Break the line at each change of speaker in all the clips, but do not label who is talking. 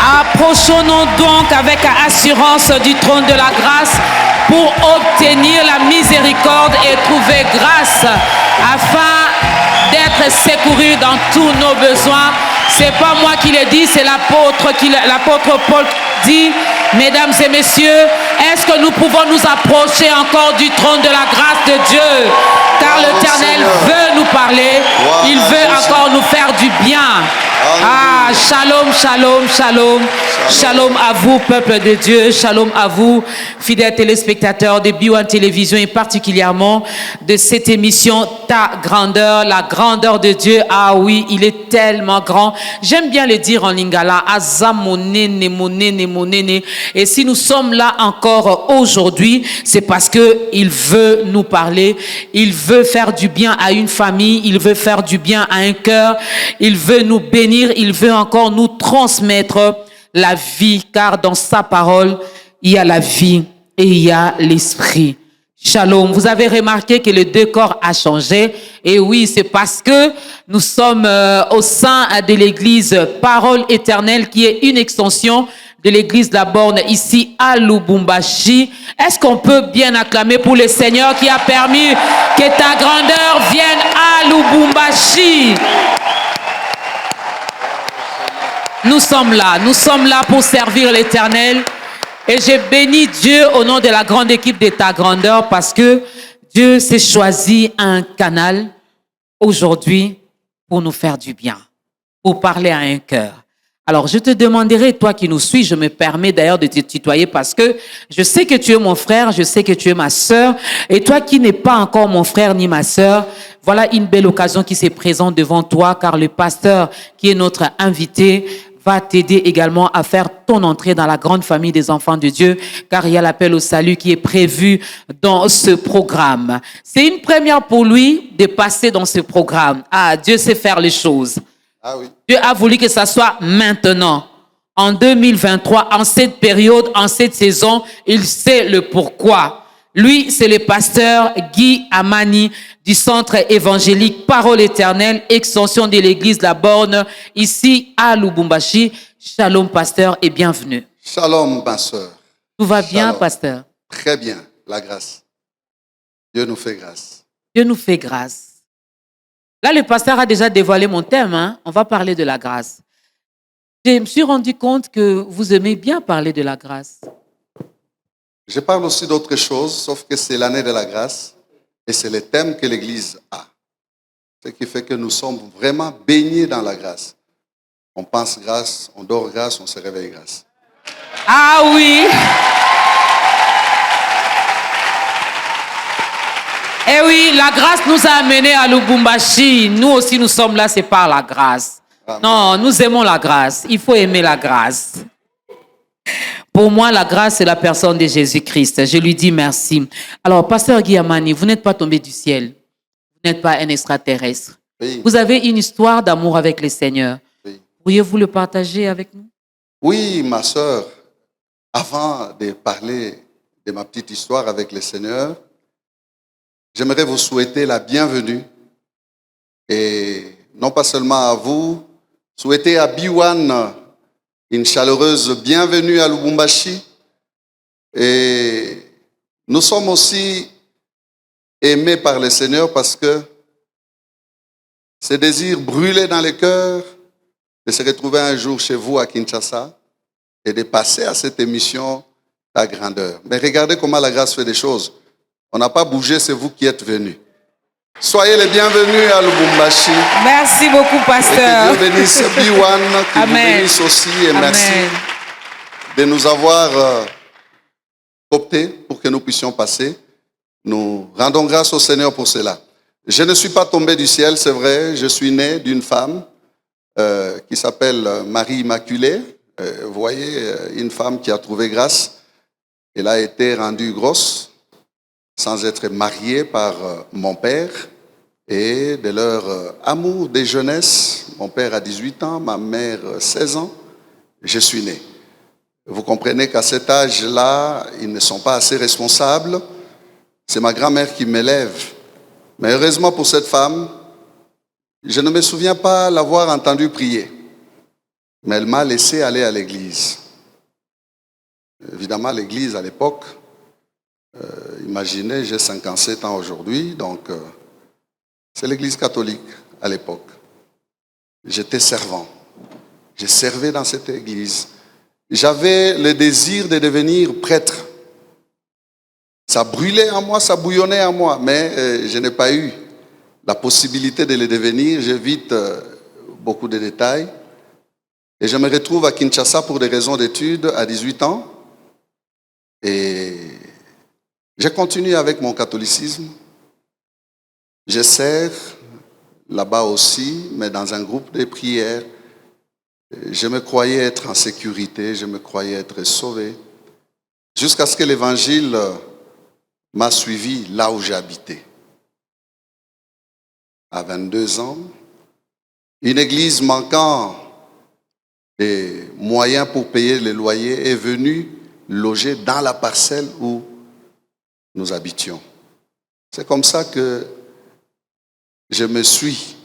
Approchons-nous donc avec assurance du trône de la grâce pour obtenir la miséricorde et trouver grâce afin d'être secourus dans tous nos besoins. C'est pas moi qui le dis, c'est l'apôtre Paul dit, mesdames et messieurs, est-ce que nous pouvons nous approcher encore du trône de la grâce de Dieu? Car l'Éternel veut nous parler, il veut encore nous faire du bien. Ah, shalom, shalom, shalom. Shalom à vous, peuple de Dieu. Shalom à vous, fidèles téléspectateurs de B1 Télévision et particulièrement de cette émission Ta grandeur, la grandeur de Dieu. Ah oui, il est tellement grand. J'aime bien le dire en lingala. Azamonene, monene, monene. Et si nous sommes là encore aujourd'hui, c'est parce que il veut nous parler. Il veut faire du bien à une famille. Il veut faire du bien à un cœur. Il veut nous bénir. Il veut encore nous transmettre la vie, car dans sa parole, il y a la vie et il y a l'esprit. Shalom. Vous avez remarqué que le décor a changé. Et oui, c'est parce que nous sommes au sein de l'église Parole Éternelle, qui est une extension de l'église de la Borne ici à Lubumbashi. Est-ce qu'on peut bien acclamer pour le Seigneur qui a permis que ta grandeur vienne à Lubumbashi? Nous sommes là pour servir l'Éternel. Et j'ai béni Dieu au nom de la grande équipe de ta grandeur parce que Dieu s'est choisi un canal aujourd'hui pour nous faire du bien, pour parler à un cœur. Alors, je te demanderai, toi qui nous suis, je me permets d'ailleurs de te tutoyer parce que je sais que tu es mon frère, je sais que tu es ma sœur. Et toi qui n'es pas encore mon frère ni ma sœur, voilà une belle occasion qui se présente devant toi car le pasteur qui est notre invité va t'aider également à faire ton entrée dans la grande famille des enfants de Dieu, car il y a l'appel au salut qui est prévu dans ce programme. C'est une première pour lui de passer dans ce programme. Ah, Dieu sait faire les choses.
Ah oui.
Dieu a voulu que ça soit maintenant, en 2023, en cette période, en cette saison. Il sait le pourquoi. Lui, c'est le pasteur Guy Amani du centre évangélique Parole Éternelle, extension de l'église La Borne, ici à Lubumbashi. Shalom, pasteur, et bienvenue.
Shalom, ma soeur.
Tout va
Shalom.
bien, pasteur?
Très bien, la grâce. Dieu nous fait grâce.
Dieu nous fait grâce. Là, le pasteur a déjà dévoilé mon thème. Hein? On va parler de la grâce. Je me suis rendu compte que vous aimez bien parler de la grâce.
Je parle aussi d'autre chose, sauf que c'est l'année de la grâce et c'est le thème que l'Église a. Ce qui fait que nous sommes vraiment baignés dans la grâce. On pense grâce, on dort grâce, on se réveille grâce.
Ah oui! Eh oui, la grâce nous a amenés à Lubumbashi. Nous aussi, nous sommes là, c'est par la grâce.
Amen.
Non, nous aimons la grâce. Il faut aimer la grâce. Pour moi, la grâce, c'est la personne de Jésus-Christ. Je lui dis merci. Alors, pasteur Guy Amani, vous n'êtes pas tombé du ciel. Vous n'êtes pas un extraterrestre.
Oui.
Vous avez une histoire d'amour avec le Seigneur.
Oui.
Pourriez-vous le partager avec nous?
Oui, ma sœur, avant de parler de ma petite histoire avec le Seigneur, j'aimerais vous souhaiter la bienvenue. Et non pas seulement à vous, souhaiter à B1 une chaleureuse bienvenue à Lubumbashi. Et nous sommes aussi aimés par le Seigneur parce que ce désir brûlait dans le cœur de se retrouver un jour chez vous à Kinshasa et de passer à cette émission Ta grandeur. Mais regardez comment la grâce fait des choses. On n'a pas bougé, c'est vous qui êtes venus. Soyez les bienvenus à Lubumbashi.
Merci beaucoup, pasteur.
Et que Dieu bénisse B1, qui
Amen.
vous bénisse aussi. Et
Amen.
merci de nous avoir opté pour que nous puissions passer. Nous rendons grâce au Seigneur pour cela. Je ne suis pas tombé du ciel, c'est vrai. Je suis né d'une femme qui s'appelle Marie Immaculée. Vous voyez, une femme qui a trouvé grâce. Elle a été rendue grosse sans être mariée par mon père. Et de leur amour de jeunesse, mon père a 18 ans, ma mère 16 ans, je suis né. Vous comprenez qu'à cet âge-là, ils ne sont pas assez responsables. C'est ma grand-mère qui m'élève. Mais heureusement pour cette femme, je ne me souviens pas l'avoir entendue prier. mais elle m'a laissé aller à l'église. Évidemment, l'église à l'époque, imaginez, j'ai 57 ans aujourd'hui, donc c'est l'église catholique à l'époque. J'étais servant. Je servais dans cette église. J'avais le désir de devenir prêtre. Ça brûlait en moi, ça bouillonnait en moi, mais je n'ai pas eu la possibilité de le devenir. J'évite beaucoup de détails. Et je me retrouve à Kinshasa pour des raisons d'études à 18 ans. Et je continue avec mon catholicisme. Je sers là-bas aussi, mais dans un groupe de prière. Je me croyais être en sécurité, je me croyais être sauvé. Jusqu'à ce que l'évangile m'a suivi là où j'habitais. À 22 ans, une église manquant des moyens pour payer les loyers est venue loger dans la parcelle où nous habitions. C'est comme ça que je me suis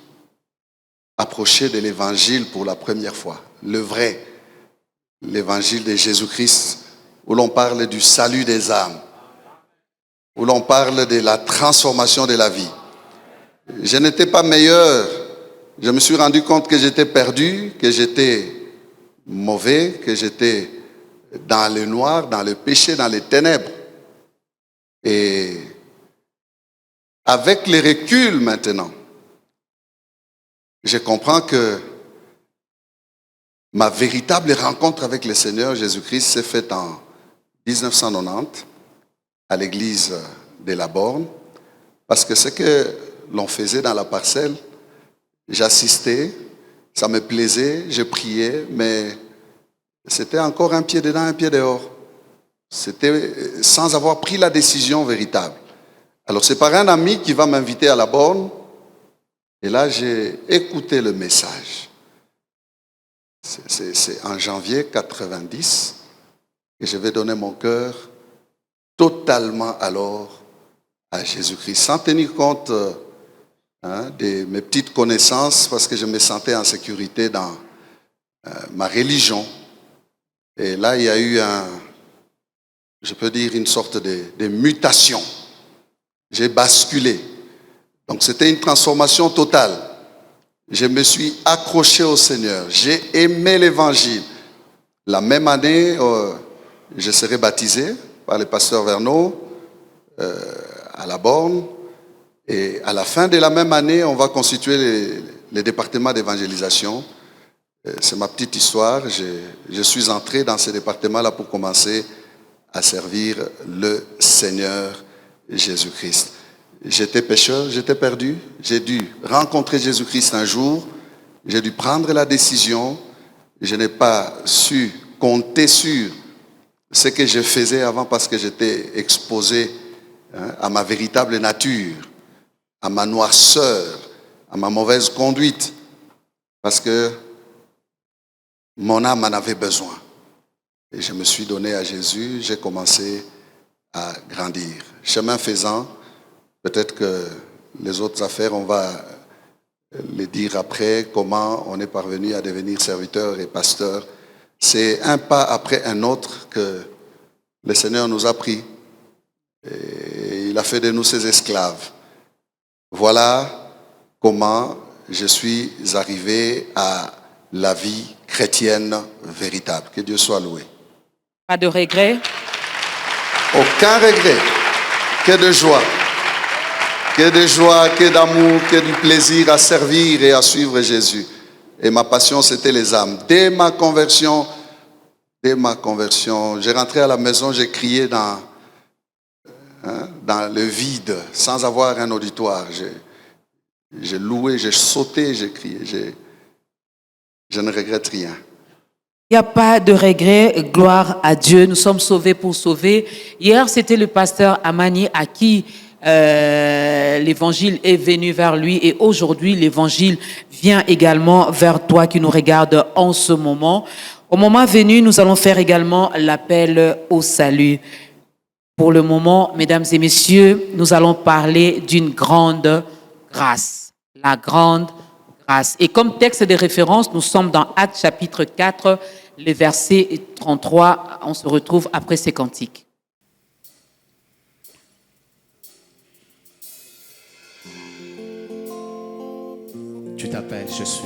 approché de l'évangile pour la première fois. Le vrai, l'évangile de Jésus-Christ, où l'on parle du salut des âmes, où l'on parle de la transformation de la vie. Je n'étais pas meilleur. Je me suis rendu compte que j'étais perdu, que j'étais mauvais, que j'étais dans le noir, dans le péché, dans les ténèbres. Et avec le recul maintenant, je comprends que ma véritable rencontre avec le Seigneur Jésus-Christ s'est faite en 1990 à l'église de la Borne, parce que ce que l'on faisait dans la parcelle, j'assistais, ça me plaisait, je priais, mais c'était encore un pied dedans, un pied dehors. C'était sans avoir pris la décision véritable. Alors c'est par un ami qui va m'inviter à la Borne, et là j'ai écouté le message. C'est en janvier 90 que je vais donner mon cœur totalement alors à Jésus-Christ, sans tenir compte de mes petites connaissances, parce que je me sentais en sécurité dans ma religion. Et là, il y a eu je peux dire, une sorte de mutation. J'ai basculé. Donc c'était une transformation totale. Je me suis accroché au Seigneur. J'ai aimé l'évangile. La même année, je serai baptisé par le pasteur Verneau à la Borne. Et à la fin de la même année, on va constituer les départements d'évangélisation. C'est ma petite histoire. Je suis entré dans ce département-là pour commencer à servir le Seigneur Jésus-Christ. J'étais pécheur, j'étais perdu. J'ai dû rencontrer Jésus-Christ un jour. J'ai dû prendre la décision. Je n'ai pas su compter sur ce que je faisais avant, parce que j'étais exposé à ma véritable nature, à ma noirceur, à ma mauvaise conduite, parce que mon âme en avait besoin. Et je me suis donné à Jésus, j'ai commencé à grandir. Chemin faisant, peut-être que les autres affaires, on va les dire après, comment on est parvenu à devenir serviteur et pasteur. C'est un pas après un autre que le Seigneur nous a pris. Et il a fait de nous ses esclaves. Voilà comment je suis arrivé à la vie chrétienne véritable. Que Dieu soit loué.
Pas de regret?
Aucun regret. Que de joie. Que de joie, que d'amour, que du plaisir à servir et à suivre Jésus. Et ma passion, c'était les âmes. Dès ma conversion, j'ai rentré à la maison, j'ai crié dans le vide, sans avoir un auditoire. J'ai loué, j'ai sauté, j'ai crié. Je ne regrette rien.
Il n'y a pas de regret, gloire à Dieu. Nous sommes sauvés pour sauver. Hier, c'était le pasteur Amani à qui l'évangile est venu vers lui, et aujourd'hui, l'évangile vient également vers toi qui nous regarde en ce moment. Au moment venu, nous allons faire également l'appel au salut. Pour le moment, mesdames et messieurs, nous allons parler d'une grande grâce. La grande grâce. grâce. Et comme texte de référence, nous sommes dans Actes chapitre 4, le verset 33. On se retrouve après ces cantiques.
Tu t'appelles, je suis.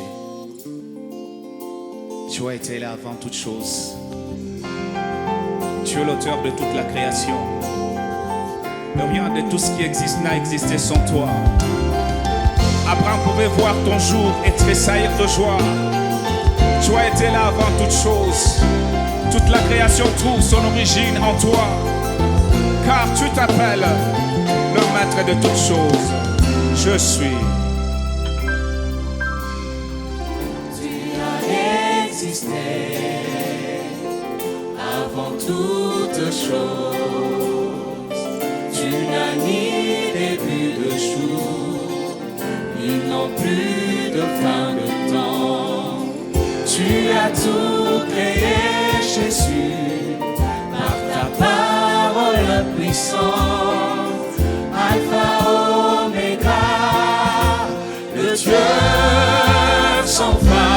Tu as été là avant toute chose. Tu es l'auteur de toute la création. Rien de tout ce qui existe n'a existé sans toi. Abraham pouvait voir ton jour et tressaillir de joie. Tu as été là avant toute chose. Toute la création trouve son origine en toi. Car tu t'appelles le maître de toutes choses. Je suis.
Avant toute chose, tu n'as ni début de jour, ni non plus de fin de temps. Tu as tout créé, Jésus, par ta parole puissante. Alpha, Oméga, le Dieu sans fin.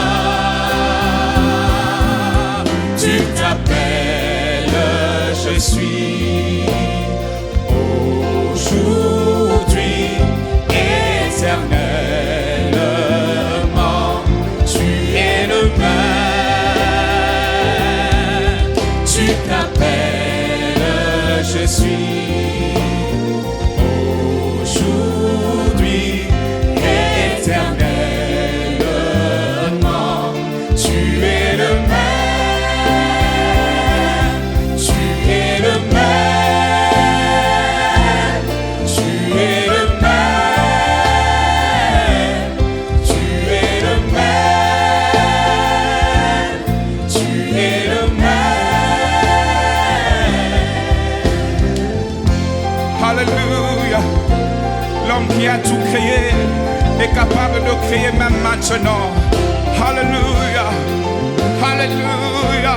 Tu t'appelles, je suis aujourd'hui, éternellement. Tu es le même. Tu t'appelles, je suis aujourd'hui, éternellement. Tu es le même.
Qui a tout créé est capable de créer même maintenant. Alléluia, alléluia.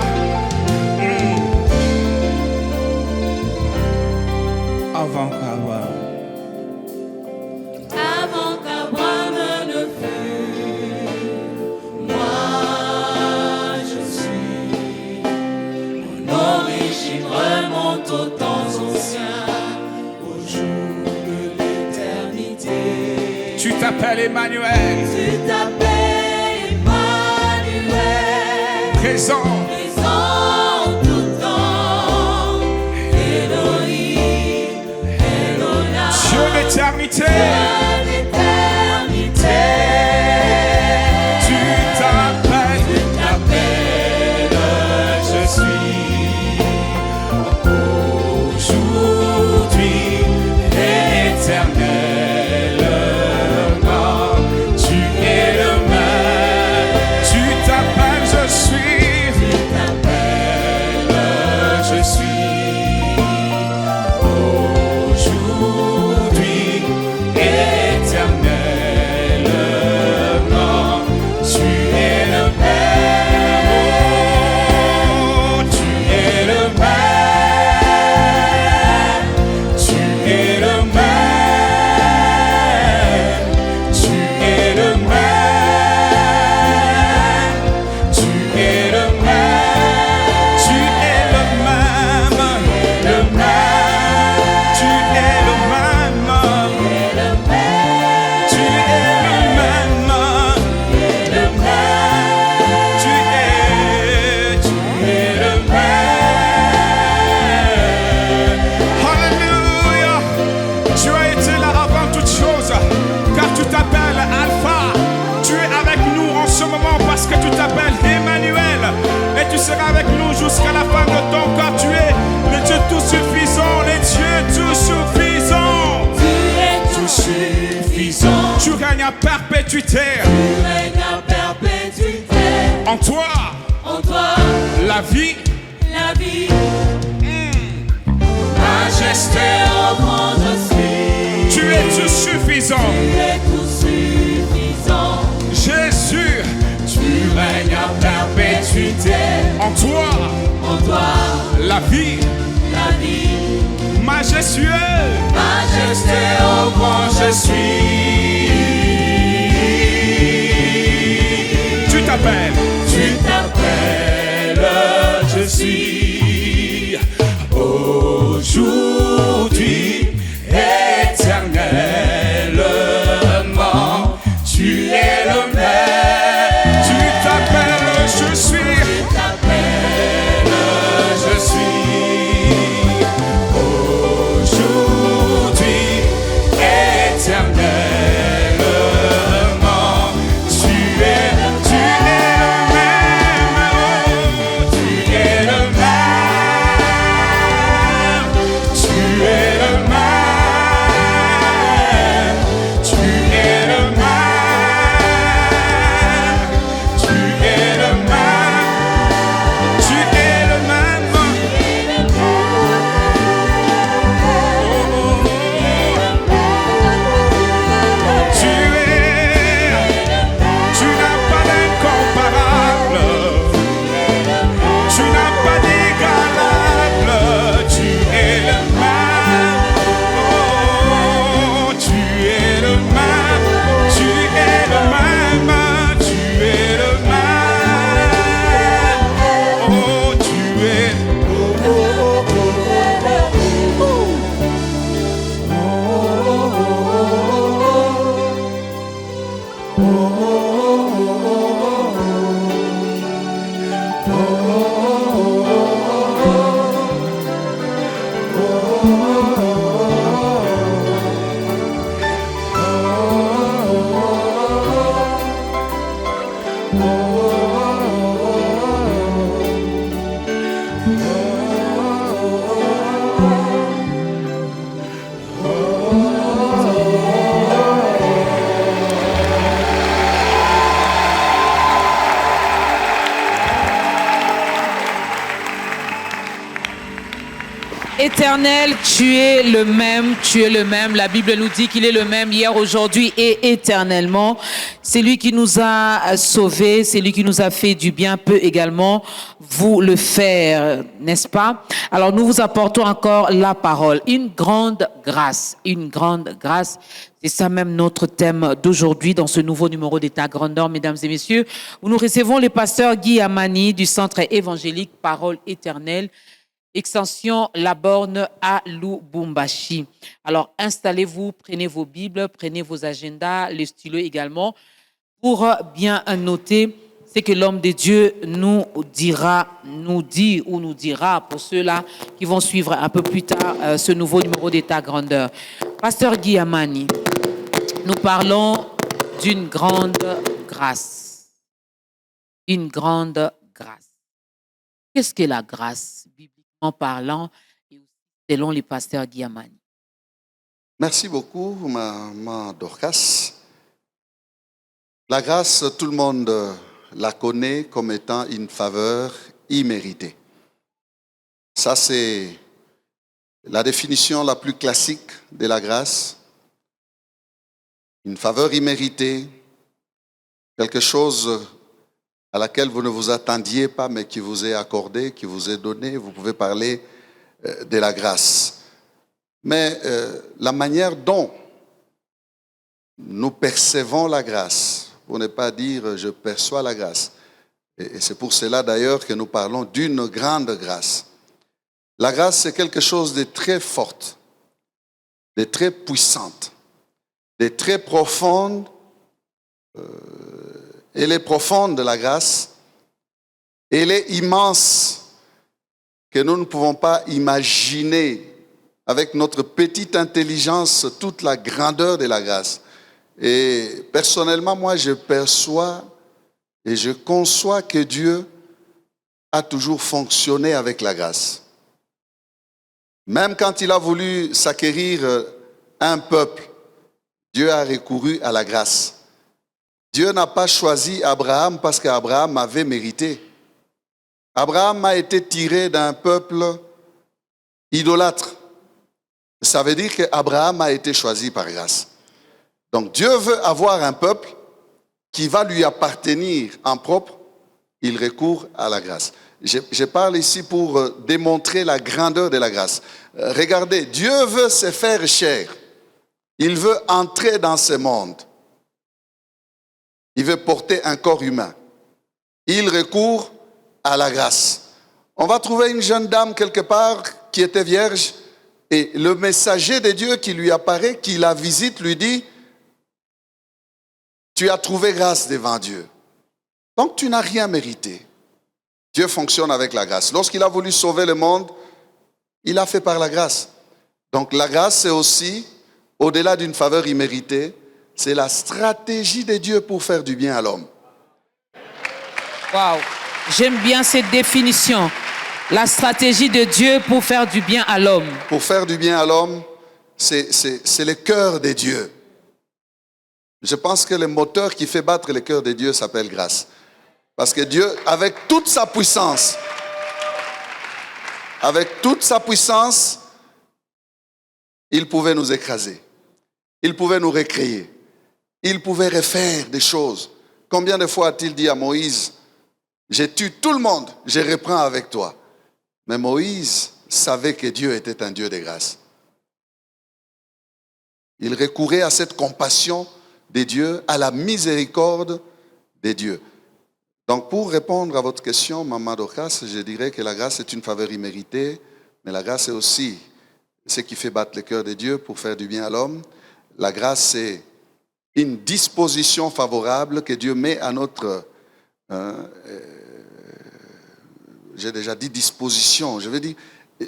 Avant
qu'Abraham ne fût, moi je suis. Mon origine remonte aux temps anciens, au jour de l'éternité.
tu t'appelles Emmanuel.
Tu t'appelles Emmanuel.
Présent.
Présent tout temps. Elohim, Elohim.
Dieu d'éternité. Sera avec nous jusqu'à la fin de ton corps. Tu es le Dieu tout suffisant, le Dieu tout suffisant.
Tu es tout suffisant.
Tu règnes à perpétuité.
Tu règnes à perpétuité.
En toi, la vie,
majesté au grand je suis.
Tu es tout suffisant.
Tu es tout suffisant.
Jésus,
tu règnes à perpétuité.
En toi, la vie, majestueux,
majesté au grand je suis.
t'appelles.
Tu t'appelles, je suis aujourd'hui éternellement. Tu es le même.
Tu t'appelles, je suis.
Tu t'appelles, je suis aujourd'hui éternellement. Tu es le même. Tu es le même. Tu es le même. Tu es le même. Tu es le même. Tu es le même. Tu n'as pas d'incomparable. Tu n'as pas d'égalable. Tu es le même. Oh, tu es le même. Tu es le même. Tu es le même. Oh, tu es.
Éternel, tu es le même, tu es le même. La Bible nous dit qu'il est le même hier, aujourd'hui et éternellement. C'est lui qui nous a sauvés, c'est lui qui nous a fait du bien, peut également vous le faire, n'est-ce pas? Alors nous vous apportons encore la parole. Une grande grâce, une grande grâce. C'est ça même notre thème d'aujourd'hui dans ce nouveau numéro d'État Grandeur, mesdames et messieurs, où nous recevons le pasteur Guy Amani du Centre évangélique Parole éternelle, extension La Borne à Lubumbashi. Alors, installez-vous, prenez vos Bibles, prenez vos agendas, les stylos également, pour bien noter ce que l'homme de Dieu nous dira pour ceux-là qui vont suivre un peu plus tard ce nouveau numéro d'État Grandeur. Pasteur Guy Amani, nous parlons d'une grande grâce. Une grande grâce. Qu'est-ce que la grâce, bibliquement parlant, et aussi selon les pasteurs Guy Amani?
Merci beaucoup, maman Dorcas. La grâce, tout le monde la connaît comme étant une faveur imméritée. Ça, c'est la définition la plus classique de la grâce. Une faveur imméritée, quelque chose à laquelle vous ne vous attendiez pas, mais qui vous est accordé, qui vous est donné. Vous pouvez parler de la grâce. Mais la manière dont nous percevons la grâce, pour ne pas dire je perçois la grâce, et c'est pour cela d'ailleurs que nous parlons d'une grande grâce. La grâce, c'est quelque chose de très forte, de très puissante, de très profonde. Elle est profonde, la grâce. Elle est immense, que nous ne pouvons pas imaginer avec notre petite intelligence toute la grandeur de la grâce. Et personnellement, moi, je perçois et je conçois que Dieu a toujours fonctionné avec la grâce. Même quand il a voulu s'acquérir un peuple, Dieu a recouru à la grâce. Dieu n'a pas choisi Abraham parce qu'Abraham avait mérité. Abraham a été tiré d'un peuple idolâtre. Ça veut dire qu'Abraham a été choisi par grâce. Donc Dieu veut avoir un peuple qui va lui appartenir en propre. Il recourt à la grâce. Je parle ici pour démontrer la grandeur de la grâce. Regardez, Dieu veut se faire chair. Il veut entrer dans ce monde. Il veut porter un corps humain. il recourt à la grâce. On va trouver une jeune dame quelque part qui était vierge et le messager de Dieu qui lui apparaît, qui la visite, lui dit « Tu as trouvé grâce devant Dieu. Donc tu n'as rien mérité. » Dieu fonctionne avec la grâce. Lorsqu'il a voulu sauver le monde, il a fait par la grâce. Donc la grâce, c'est aussi, au-delà d'une faveur imméritée, c'est la stratégie de Dieu pour faire du bien à l'homme.
Waouh, j'aime bien cette définition. La stratégie de Dieu pour faire du bien à l'homme.
Pour faire du bien à l'homme, c'est le cœur de Dieu. Je pense que le moteur qui fait battre le cœur de Dieu s'appelle grâce. Parce que Dieu, avec toute sa puissance, il pouvait nous écraser. Il pouvait nous recréer. Il pouvait refaire des choses. Combien de fois a-t-il dit à Moïse, j'ai tué tout le monde, je reprends avec toi. Mais Moïse savait que Dieu était un Dieu de grâce. Il recourait à cette compassion de Dieu, à la miséricorde de Dieu. Donc pour répondre à votre question, Maman Dorcas, je dirais que la grâce est une faveur imméritée, mais la grâce est aussi ce qui fait battre le cœur de Dieu pour faire du bien à l'homme. La grâce, c'est une disposition favorable que Dieu met à notre... j'ai déjà dit disposition, je veux dire,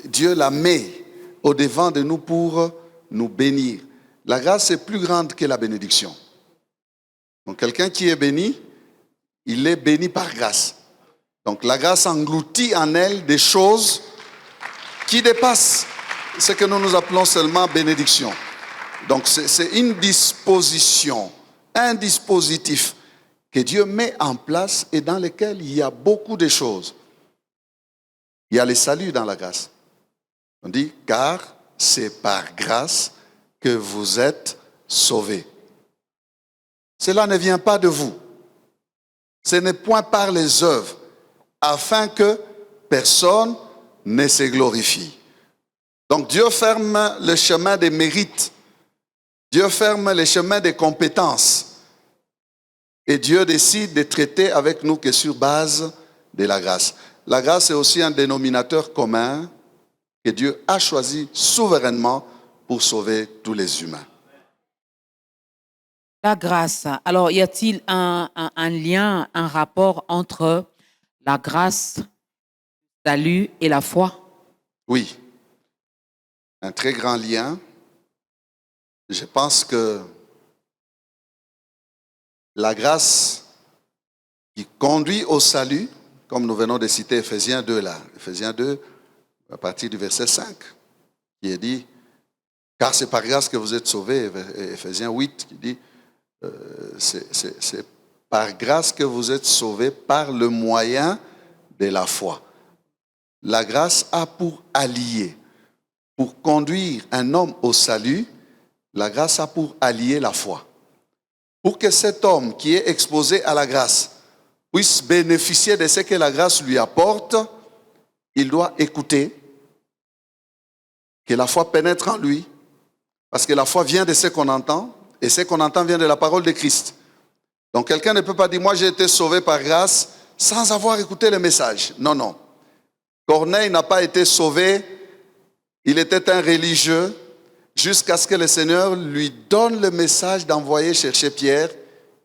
Dieu la met au-devant de nous pour nous bénir. La grâce est plus grande que la bénédiction. Donc quelqu'un qui est béni, il est béni par grâce. Donc la grâce engloutit en elle des choses qui dépassent ce que nous appelons seulement bénédiction. Donc c'est une disposition, un dispositif que Dieu met en place et dans lequel il y a beaucoup de choses. Il y a le salut dans la grâce. On dit, car c'est par grâce que vous êtes sauvés. Cela ne vient pas de vous. Ce n'est point par les œuvres, afin que personne ne se glorifie. Donc Dieu ferme le chemin des mérites. Dieu ferme le chemin des compétences. Et Dieu décide de traiter avec nous que sur base de la grâce. La grâce est aussi un dénominateur commun que Dieu a choisi souverainement pour sauver tous les humains.
La grâce. Alors, y a-t-il un lien, un rapport entre la grâce, le salut et la foi?
Oui, un très grand lien. Je pense que la grâce qui conduit au salut, comme nous venons de citer Ephésiens 2 là, Ephésiens 2 à partir du verset 5, qui est dit, car c'est par grâce que vous êtes sauvés, et Ephésiens 8 qui dit, c'est par grâce que vous êtes sauvés par le moyen de la foi. La grâce a pour allier, pour conduire un homme au salut, la grâce a pour allier la foi. Pour que cet homme qui est exposé à la grâce puisse bénéficier de ce que la grâce lui apporte, il doit écouter, que la foi pénètre en lui, parce que la foi vient de ce qu'on entend, et ce qu'on entend vient de la parole de Christ. Donc quelqu'un ne peut pas dire, moi j'ai été sauvé par grâce, sans avoir écouté le message. Non, non. Corneille n'a pas été sauvé, il était un religieux, jusqu'à ce que le Seigneur lui donne le message d'envoyer chercher Pierre,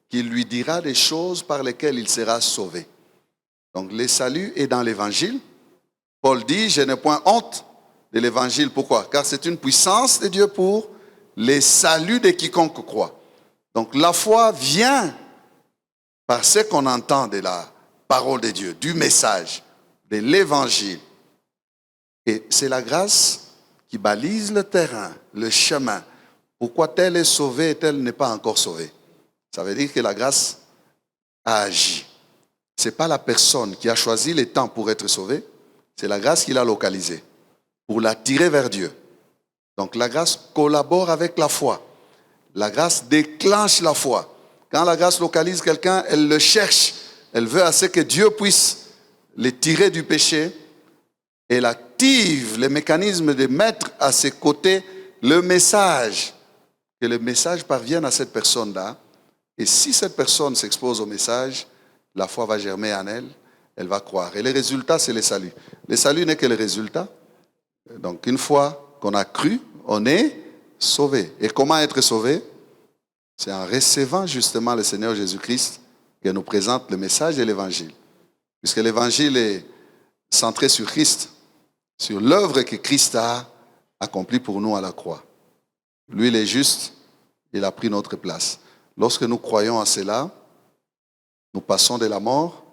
qui lui dira des choses par lesquelles il sera sauvé. Donc le salut est dans l'évangile. Paul dit, je n'ai point honte de l'évangile. Pourquoi? Car c'est une puissance de Dieu pour le salut de quiconque croit. Donc la foi vient par ce qu'on entend de la parole de Dieu, du message, de l'évangile. Et c'est la grâce qui balise le terrain, le chemin. Pourquoi tel est sauvé et tel n'est pas encore sauvé? Ça veut dire que la grâce a agi. Ce n'est pas la personne qui a choisi le temps pour être sauvée, c'est la grâce qui l'a localisée, pour l'attirer vers Dieu. Donc la grâce collabore avec la foi. La grâce déclenche la foi. Quand la grâce localise quelqu'un, elle le cherche. Elle veut assez que Dieu puisse le tirer du péché. Elle active le mécanisme de mettre à ses côtés le message. Que le message parvienne à cette personne-là. Et si cette personne s'expose au message, la foi va germer en elle, elle va croire. Et le résultat, c'est le salut. Le salut n'est que le résultat. Donc, une fois qu'on a cru, on est sauvé. Et comment être sauvé? C'est en recevant justement le Seigneur Jésus-Christ qui nous présente le message de l'Évangile. Puisque l'Évangile est centré sur Christ, sur l'œuvre que Christ a accomplie pour nous à la croix. Lui, il est juste, il a pris notre place. Lorsque nous croyons à cela, nous passons de la mort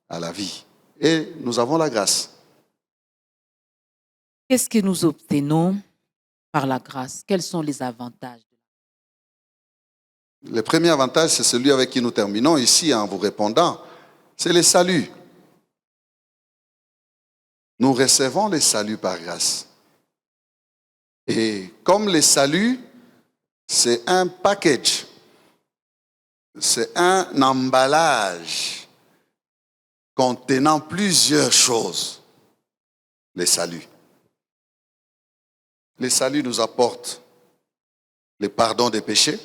à la vie. Et nous avons la grâce.
Qu'est-ce que nous obtenons par la grâce? Quels sont les avantages?
Le premier avantage, c'est celui avec qui nous terminons ici en vous répondant. C'est le salut. Nous recevons le salut par grâce. Et comme le salut, c'est un package, c'est un emballage contenant plusieurs choses. Le salut. Le salut nous apporte le pardon des péchés.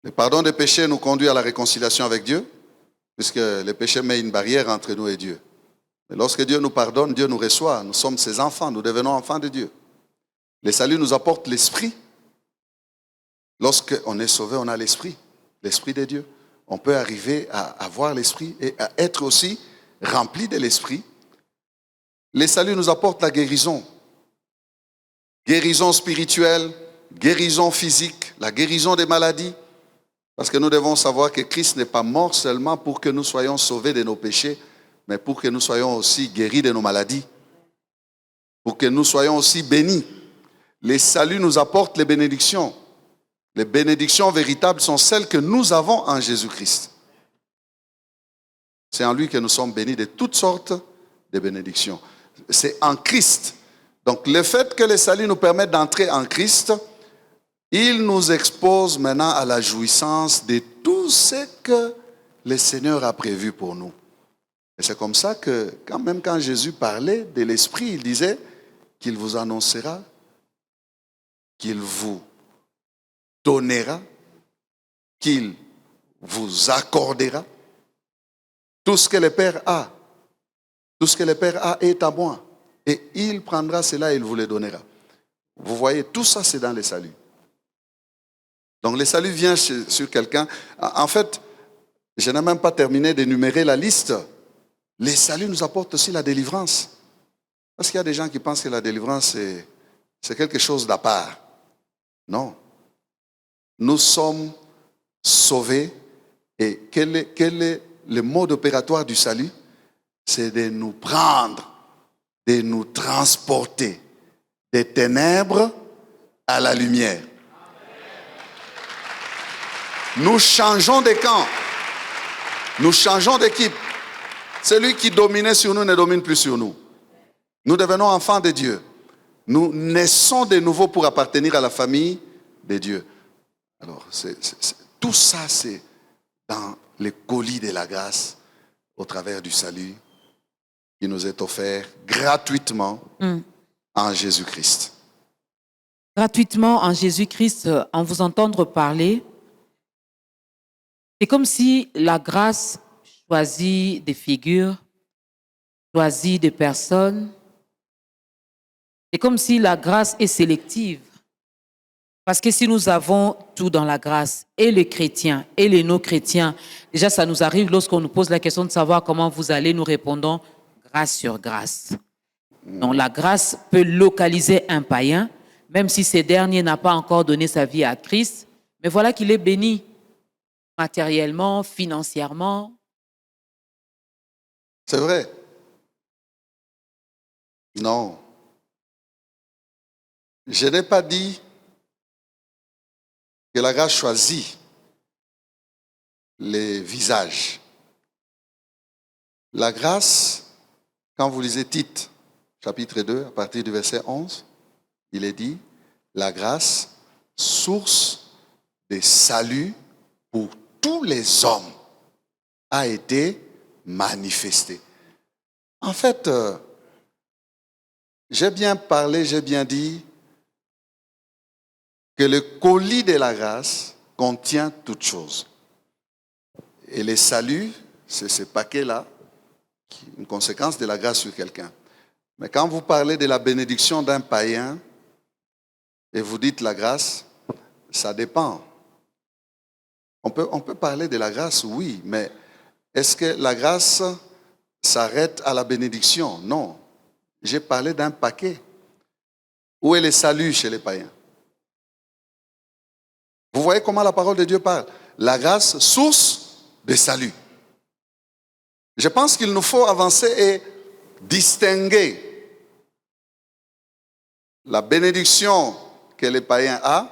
Le pardon des péchés nous conduit à la réconciliation avec Dieu, puisque le péché met une barrière entre nous et Dieu. Mais lorsque Dieu nous pardonne, Dieu nous reçoit. Nous sommes ses enfants, nous devenons enfants de Dieu. Le salut nous apporte l'esprit. Lorsqu'on est sauvé, on a l'esprit de Dieu. On peut arriver à avoir l'esprit et à être aussi rempli de l'esprit. Le salut nous apporte la guérison. Guérison spirituelle, guérison physique, la guérison des maladies. Parce que nous devons savoir que Christ n'est pas mort seulement pour que nous soyons sauvés de nos péchés, mais pour que nous soyons aussi guéris de nos maladies. Pour que nous soyons aussi bénis. Les saluts nous apportent les bénédictions. Les bénédictions véritables sont celles que nous avons en Jésus-Christ. C'est en lui que nous sommes bénis de toutes sortes de bénédictions. C'est en Christ. Donc le fait que les saluts nous permettent d'entrer en Christ, il nous expose maintenant à la jouissance de tout ce que le Seigneur a prévu pour nous. Et c'est comme ça que, quand Jésus parlait de l'Esprit, il disait qu'il vous annoncera, qu'il vous donnera, qu'il vous accordera. Tout ce que le Père a, tout ce que le Père a est à moi. Et il prendra cela et il vous le donnera. Vous voyez, tout ça c'est dans le salut. Donc le salut vient sur quelqu'un. En fait, je n'ai même pas terminé d'énumérer la liste. Les saluts nous apportent aussi la délivrance. Parce qu'il y a des gens qui pensent que la délivrance c'est quelque chose d'à part. Non. Nous sommes sauvés. Et quel est le mode opératoire du salut? C'est de nous prendre, de nous transporter des ténèbres à la lumière. Nous changeons de camp. Nous changeons d'équipe. Celui qui dominait sur nous ne domine plus sur nous. Nous devenons enfants de Dieu. Nous naissons de nouveau pour appartenir à la famille de Dieu. Alors, tout ça, c'est dans le colis de la grâce au travers du salut qui nous est offert gratuitement en Jésus-Christ.
Gratuitement en Jésus-Christ, en vous entendre parler, c'est comme si la grâce choisit des figures, choisit des personnes. C'est comme si la grâce est sélective. Parce que si nous avons tout dans la grâce, et les chrétiens et les non-chrétiens, déjà ça nous arrive lorsqu'on nous pose la question de savoir comment vous allez, nous répondons grâce sur grâce. Donc la grâce peut localiser un païen, même si ce dernier n'a pas encore donné sa vie à Christ, mais voilà qu'il est béni matériellement, financièrement.
C'est vrai. Non. Je n'ai pas dit que la grâce choisit les visages. La grâce, quand vous lisez Tite, chapitre 2, à partir du verset 11, il est dit, la grâce, source de salut pour tous les hommes, a été manifestée. En fait, j'ai bien parlé, j'ai bien dit que le colis de la grâce contient toutes choses. Et les saluts, c'est ce paquet-là, une conséquence de la grâce sur quelqu'un. Mais quand vous parlez de la bénédiction d'un païen et vous dites la grâce, ça dépend. On peut parler de la grâce, oui, mais est-ce que la grâce s'arrête à la bénédiction? Non. J'ai parlé d'un paquet. Où est le salut chez les païens? Vous voyez comment la parole de Dieu parle? La grâce, source de salut. Je pense qu'il nous faut avancer et distinguer la bénédiction que les païens ont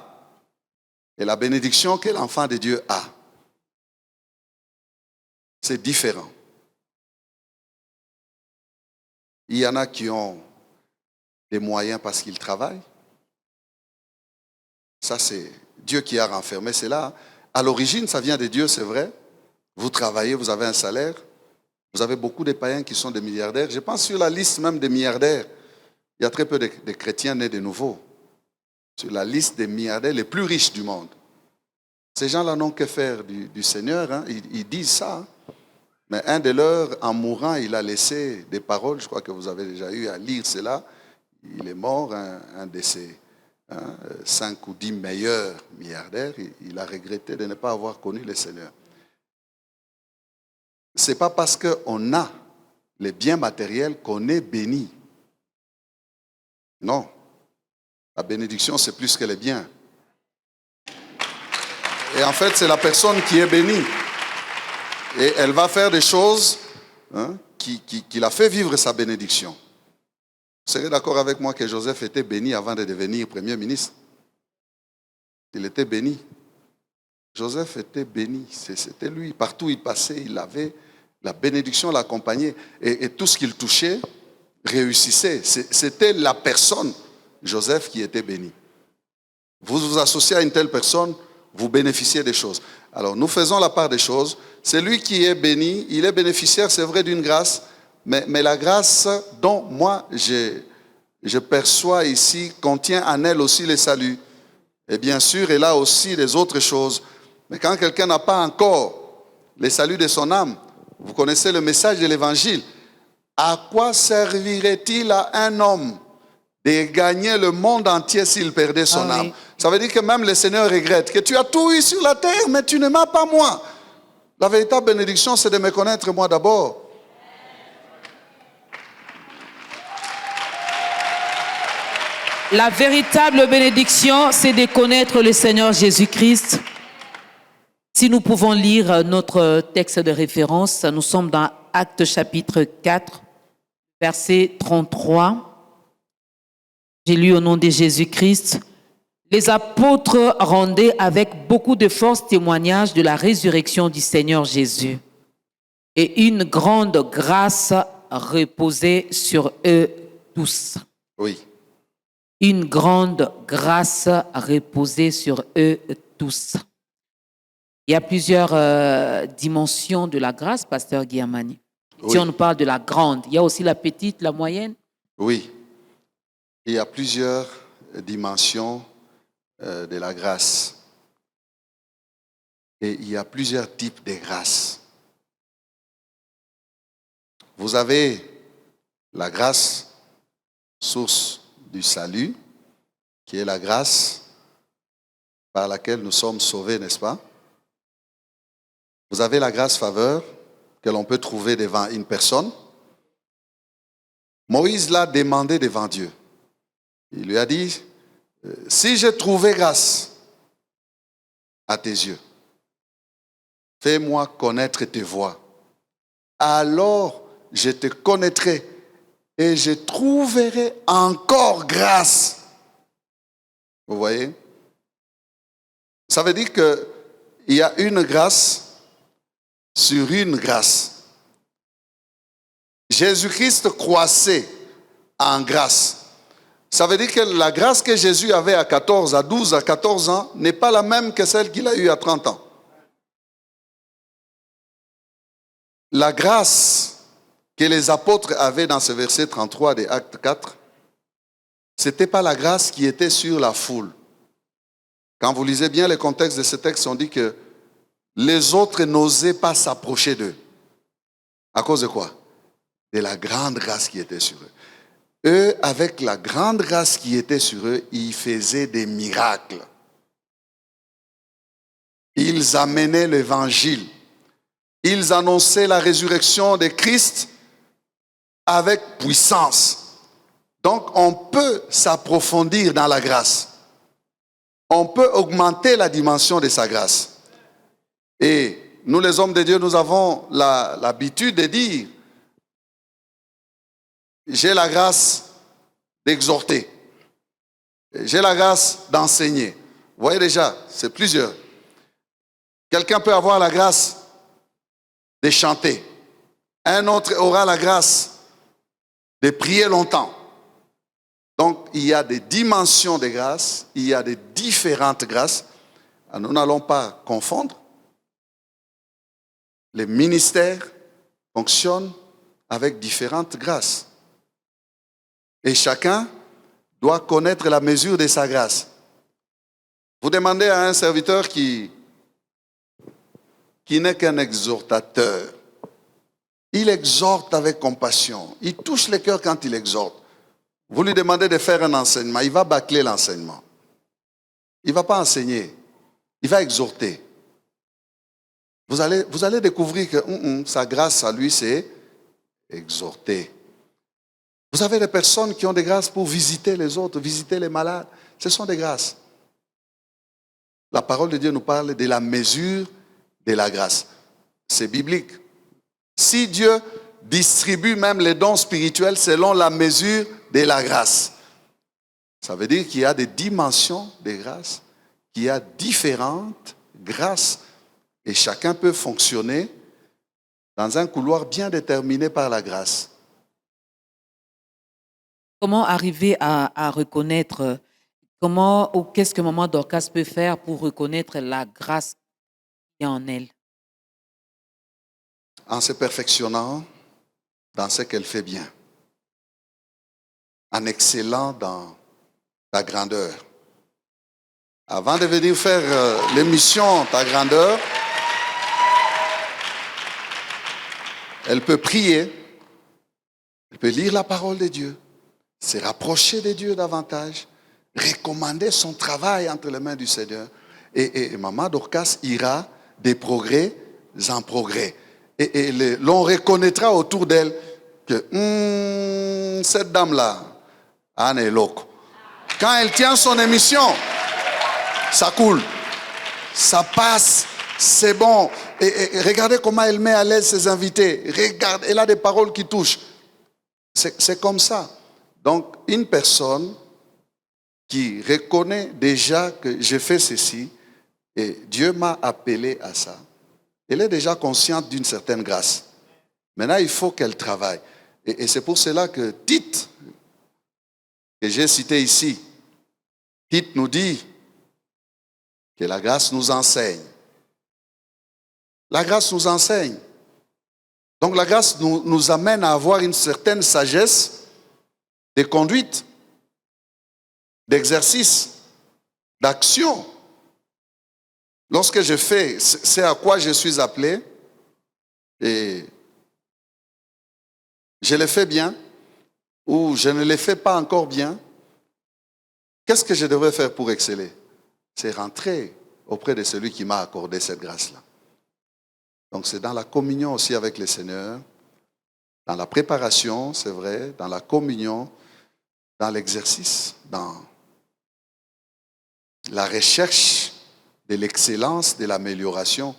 et la bénédiction que l'enfant de Dieu a. C'est différent. Il y en a qui ont des moyens parce qu'ils travaillent. Ça, c'est Dieu qui a renfermé cela. À l'origine, ça vient de Dieu, c'est vrai. Vous travaillez, vous avez un salaire. Vous avez beaucoup de païens qui sont des milliardaires. Je pense sur la liste même des milliardaires, il y a très peu de chrétiens nés de nouveau. Sur la liste des milliardaires les plus riches du monde. Ces gens-là n'ont que faire du Seigneur. Hein. Ils disent ça. Hein. Mais un de leurs, en mourant, il a laissé des paroles. Je crois que vous avez déjà eu à lire cela. Il est mort, un de ses 5 ou 10 meilleurs milliardaires. Il a regretté de ne pas avoir connu le Seigneur. Ce n'est pas parce qu'on a les biens matériels qu'on est béni. Non. La bénédiction, c'est plus que les biens. Et en fait, c'est la personne qui est bénie. Et elle va faire des choses qui la fait vivre sa bénédiction. Vous serez d'accord avec moi que Joseph était béni avant de devenir Premier ministre? Il était béni. Joseph était béni. C'était lui. Partout où il passait, il avait la bénédiction l'accompagnait. Et tout ce qu'il touchait réussissait. C'était la personne, Joseph, qui était béni. Vous vous associez à une telle personne, vous bénéficiez des choses. Alors, nous faisons la part des choses. C'est lui qui est béni. Il est bénéficiaire, c'est vrai, d'une grâce. Mais la grâce dont moi, je perçois ici, contient en elle aussi les saluts. Et bien sûr, elle a aussi les autres choses. Mais quand quelqu'un n'a pas encore les saluts de son âme, vous connaissez le message de l'Évangile. À quoi servirait-il à un homme de gagner le monde entier s'il perdait son âme? Oui. Ça veut dire que même le Seigneur regrette que tu as tout eu sur la terre, mais tu ne m'as pas moi. La véritable bénédiction, c'est de me connaître moi d'abord.
La véritable bénédiction, c'est de connaître le Seigneur Jésus-Christ. Si nous pouvons lire notre texte de référence, nous sommes dans Actes chapitre 4, verset 33. J'ai lu au nom de Jésus-Christ. Les apôtres rendaient avec beaucoup de force témoignage de la résurrection du Seigneur Jésus. Et une grande grâce reposait sur eux tous.
Oui.
Une grande grâce reposait sur eux tous. Il y a plusieurs dimensions de la grâce, pasteur Guillamani. Oui. Si on parle de la grande, il y a aussi la petite, la moyenne?
Oui. Il y a plusieurs dimensions de la grâce. Et il y a plusieurs types de grâce. Vous avez la grâce, source du salut, qui est la grâce par laquelle nous sommes sauvés, n'est-ce pas? Vous avez la grâce faveur que l'on peut trouver devant une personne. Moïse l'a demandé devant Dieu. Il lui a dit, si j'ai trouvé grâce à tes yeux, fais-moi connaître tes voies. Alors je te connaîtrai et je trouverai encore grâce. Vous voyez? Ça veut dire qu'il y a une grâce sur une grâce. Jésus-Christ croissait en grâce. Ça veut dire que la grâce que Jésus avait à 14, à 12, à 14 ans n'est pas la même que celle qu'il a eue à 30 ans. La grâce que les apôtres avaient dans ce verset 33 des Actes 4, ce n'était pas la grâce qui était sur la foule. Quand vous lisez bien le contexte de ce texte, on dit que les autres n'osaient pas s'approcher d'eux. À cause de quoi? De la grande grâce qui était sur eux. Eux, avec la grande grâce qui était sur eux, ils faisaient des miracles. Ils amenaient l'évangile. Ils annonçaient la résurrection de Christ avec puissance. Donc, on peut s'approfondir dans la grâce. On peut augmenter la dimension de sa grâce. Et nous, les hommes de Dieu, nous avons l'habitude de dire: j'ai la grâce d'exhorter. J'ai la grâce d'enseigner. Vous voyez déjà, c'est plusieurs. Quelqu'un peut avoir la grâce de chanter. Un autre aura la grâce de prier longtemps. Donc, il y a des dimensions de grâce, il y a des différentes grâces. Alors, nous n'allons pas confondre. Les ministères fonctionnent avec différentes grâces. Et chacun doit connaître la mesure de sa grâce. Vous demandez à un serviteur qui n'est qu'un exhortateur. Il exhorte avec compassion. Il touche les cœurs quand il exhorte. Vous lui demandez de faire un enseignement, il va bâcler l'enseignement. Il ne va pas enseigner, il va exhorter. Vous allez découvrir que sa grâce à lui, c'est exhorter. Vous avez des personnes qui ont des grâces pour visiter les autres, visiter les malades. Ce sont des grâces. La parole de Dieu nous parle de la mesure de la grâce. C'est biblique. Si Dieu distribue même les dons spirituels selon la mesure de la grâce, ça veut dire qu'il y a des dimensions de grâce, qu'il y a différentes grâces et chacun peut fonctionner dans un couloir bien déterminé par la grâce.
Comment arriver à reconnaître, qu'est-ce que maman Dorcas peut faire pour reconnaître la grâce qui est en elle?
En se perfectionnant dans ce qu'elle fait bien. En excellant dans ta grandeur. Avant de venir faire l'émission Ta grandeur, elle peut prier, elle peut lire la parole de Dieu, se rapprocher de Dieu davantage, recommander son travail entre les mains du Seigneur. Et maman Dorcas ira des progrès en progrès. Et l'on reconnaîtra autour d'elle que cette dame-là, Anne est loco. Quand elle tient son émission, ça coule, ça passe, c'est bon. Et regardez comment elle met à l'aise ses invités. Regarde, elle a des paroles qui touchent. C'est comme ça. Donc, une personne qui reconnaît déjà que j'ai fait ceci et Dieu m'a appelé à ça, elle est déjà consciente d'une certaine grâce. Maintenant, il faut qu'elle travaille. Et c'est pour cela que Tite, que j'ai cité ici, Tite nous dit que la grâce nous enseigne. La grâce nous enseigne. Donc la grâce nous amène à avoir une certaine sagesse de conduite, d'exercice, d'action. Lorsque je fais, c'est à quoi je suis appelé, et je le fais bien, ou je ne le fais pas encore bien, qu'est-ce que je devrais faire pour exceller? C'est rentrer auprès de celui qui m'a accordé cette grâce-là. Donc c'est dans la communion aussi avec le Seigneur, dans la préparation, c'est vrai, dans la communion, dans l'exercice, dans la recherche de l'excellence, de l'amélioration.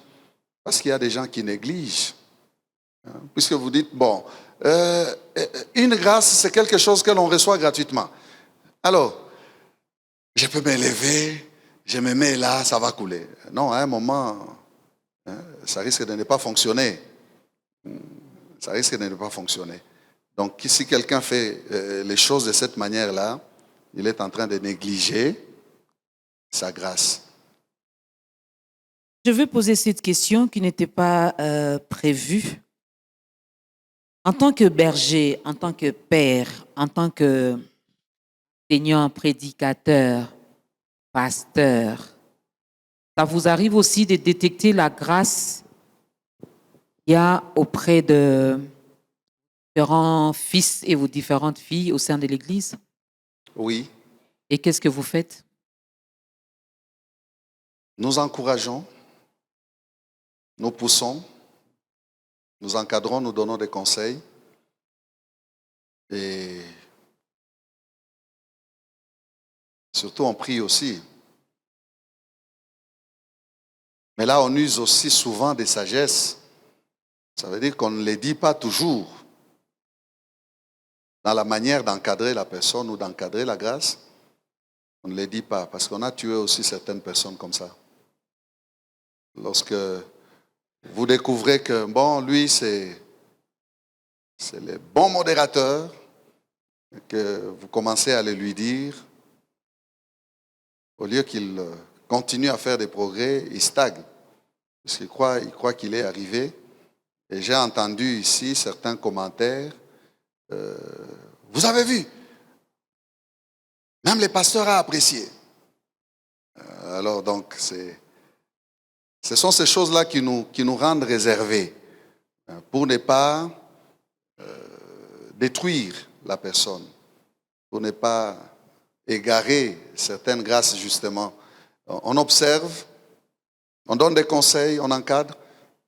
Parce qu'il y a des gens qui négligent. Puisque vous dites, bon, une grâce, c'est quelque chose que l'on reçoit gratuitement. Alors, je peux m'élever, je me mets là, ça va couler. Non, à un moment, ça risque de ne pas fonctionner. Ça risque de ne pas fonctionner. Donc, si quelqu'un fait les choses de cette manière-là, il est en train de négliger sa grâce.
Je veux poser cette question qui n'était pas prévue. En tant que berger, en tant que père, en tant que enseignant, prédicateur, pasteur, Ça vous arrive aussi de détecter la grâce qu'il y a auprès de différents fils et vos différentes filles au sein de l'Église?
Oui,
Et qu'est-ce que vous faites?
nous encourageons, nous poussons, nous encadrons, nous donnons des conseils. Et surtout, on prie aussi. Mais là, on use aussi souvent des sagesses. Ça veut dire qu'on ne les dit pas toujours dans la manière d'encadrer la personne ou d'encadrer la grâce. On ne les dit pas parce qu'on a tué aussi certaines personnes comme ça. Lorsque vous découvrez que, bon, lui, c'est le bon modérateur, que vous commencez à le lui dire, au lieu qu'il continue à faire des progrès, il stagne. Parce qu'il croit qu'il est arrivé. Et j'ai entendu ici certains commentaires. Vous avez vu, même les pasteurs ont apprécié. Alors donc, ce sont ces choses-là qui nous rendent réservés pour ne pas détruire la personne, pour ne pas égarer certaines grâces justement. On observe, on donne des conseils, on encadre,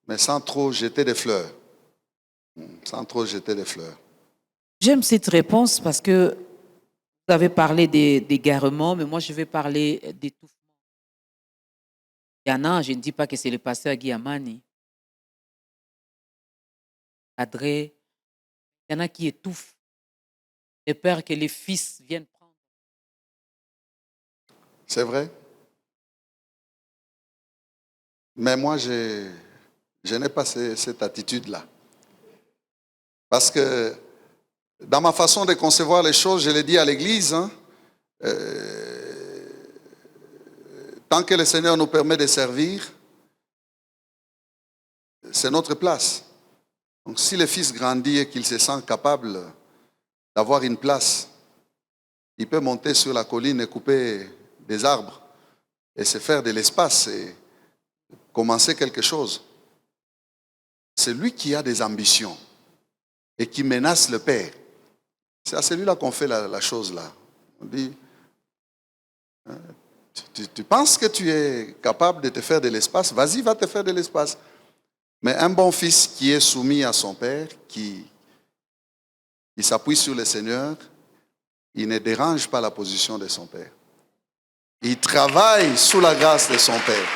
mais sans trop jeter des fleurs. Sans trop jeter des fleurs.
J'aime cette réponse parce que vous avez parlé d'égarement, mais moi je vais parler d'étouffement. Il y en a, je ne dis pas que c'est le pasteur Guy Amani. Adré, il y en a qui étouffent. J'ai peur que les fils viennent prendre.
C'est vrai. Mais moi, je n'ai pas cette attitude-là. Parce que dans ma façon de concevoir les choses, je l'ai dit à l'église, tant que le Seigneur nous permet de servir, c'est notre place. Donc si le fils grandit et qu'il se sent capable d'avoir une place, il peut monter sur la colline et couper des arbres et se faire de l'espace et commencer quelque chose. C'est lui qui a des ambitions et qui menace le Père. C'est à celui-là qu'on fait la chose là. On dit, tu penses que tu es capable de te faire de l'espace, vas-y, va te faire de l'espace. Mais un bon fils qui est soumis à son Père, qui s'appuie sur le Seigneur, il ne dérange pas la position de son Père. Il travaille sous la grâce de son Père.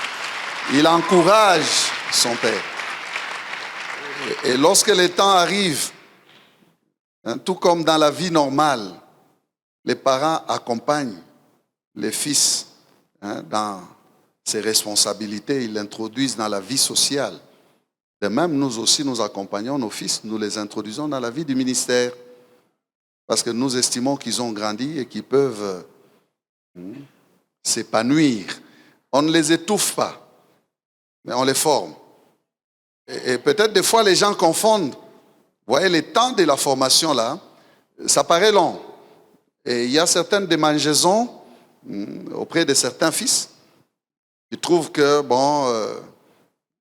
Il encourage son Père. Et lorsque le temps arrive, tout comme dans la vie normale, les parents accompagnent les fils dans ses responsabilités, ils l'introduisent dans la vie sociale. De même, nous aussi, nous accompagnons nos fils, nous les introduisons dans la vie du ministère. Parce que nous estimons qu'ils ont grandi et qu'ils peuvent s'épanouir. On ne les étouffe pas, mais on les forme. Et peut-être des fois, les gens confondent. Vous voyez, le temps de la formation, là, ça paraît long. Et il y a certaines démangeaisons auprès de certains fils qui trouvent que,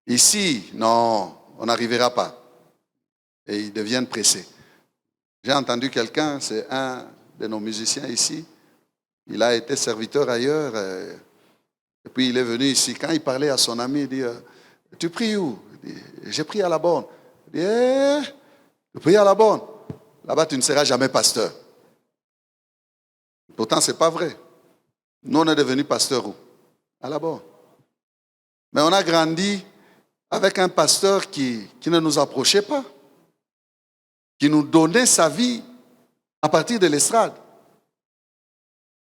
ici, non, on n'arrivera pas. Et ils deviennent pressés. J'ai entendu quelqu'un, c'est un de nos musiciens ici, il a été serviteur ailleurs, et puis il est venu ici. Quand il parlait à son ami, il dit, tu pries où? Il dit, j'ai prié à la borne. Il dit, tu pries à la borne. Là-bas, tu ne seras jamais pasteur. Pourtant, ce n'est pas vrai. Nous, on est devenus pasteurs où? À la borne. Mais on a grandi avec un pasteur qui ne nous approchait pas, qui nous donnait sa vie à partir de l'estrade.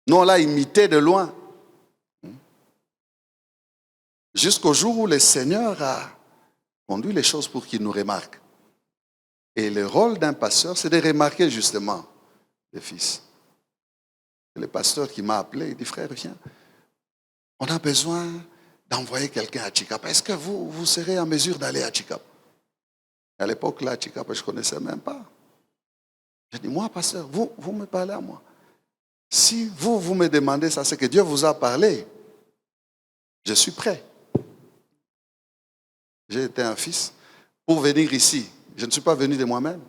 Nous, on l'a imité de loin. Jusqu'au jour où le Seigneur a conduit les choses pour qu'il nous remarque. Et le rôle d'un pasteur, c'est de remarquer justement les fils. Le pasteur qui m'a appelé, il dit, frère, viens, on a besoin d'envoyer quelqu'un à Chikapa. Est-ce que vous serez en mesure d'aller à Chikapa? À l'époque, là, à Chikapa, je ne connaissais même pas. J'ai dit, moi, pasteur, vous me parlez à moi. Si vous me demandez ça, c'est que Dieu vous a parlé. Je suis prêt. J'ai été un fils pour venir ici. Je ne suis pas venu de moi-même.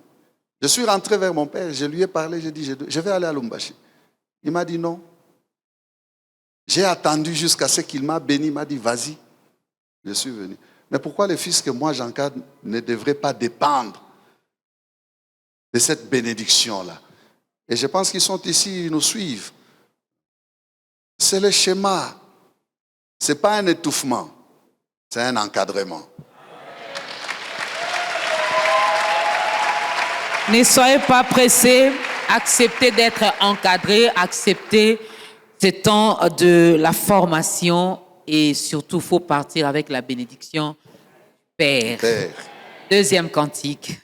Je suis rentré vers mon père, je lui ai parlé, j'ai dit, je vais aller à Lubumbashi. Il m'a dit non. J'ai attendu jusqu'à ce qu'il m'a béni, il m'a dit, vas-y. Je suis venu. Mais pourquoi les fils que moi j'encadre ne devraient pas dépendre de cette bénédiction-là? Et je pense qu'ils sont ici, ils nous suivent. C'est le schéma. Ce n'est pas un étouffement, c'est un encadrement.
Ne soyez pas pressés, acceptez d'être encadrés, acceptez ce temps de la formation et surtout, il faut partir avec la bénédiction Père.
Père.
Deuxième cantique.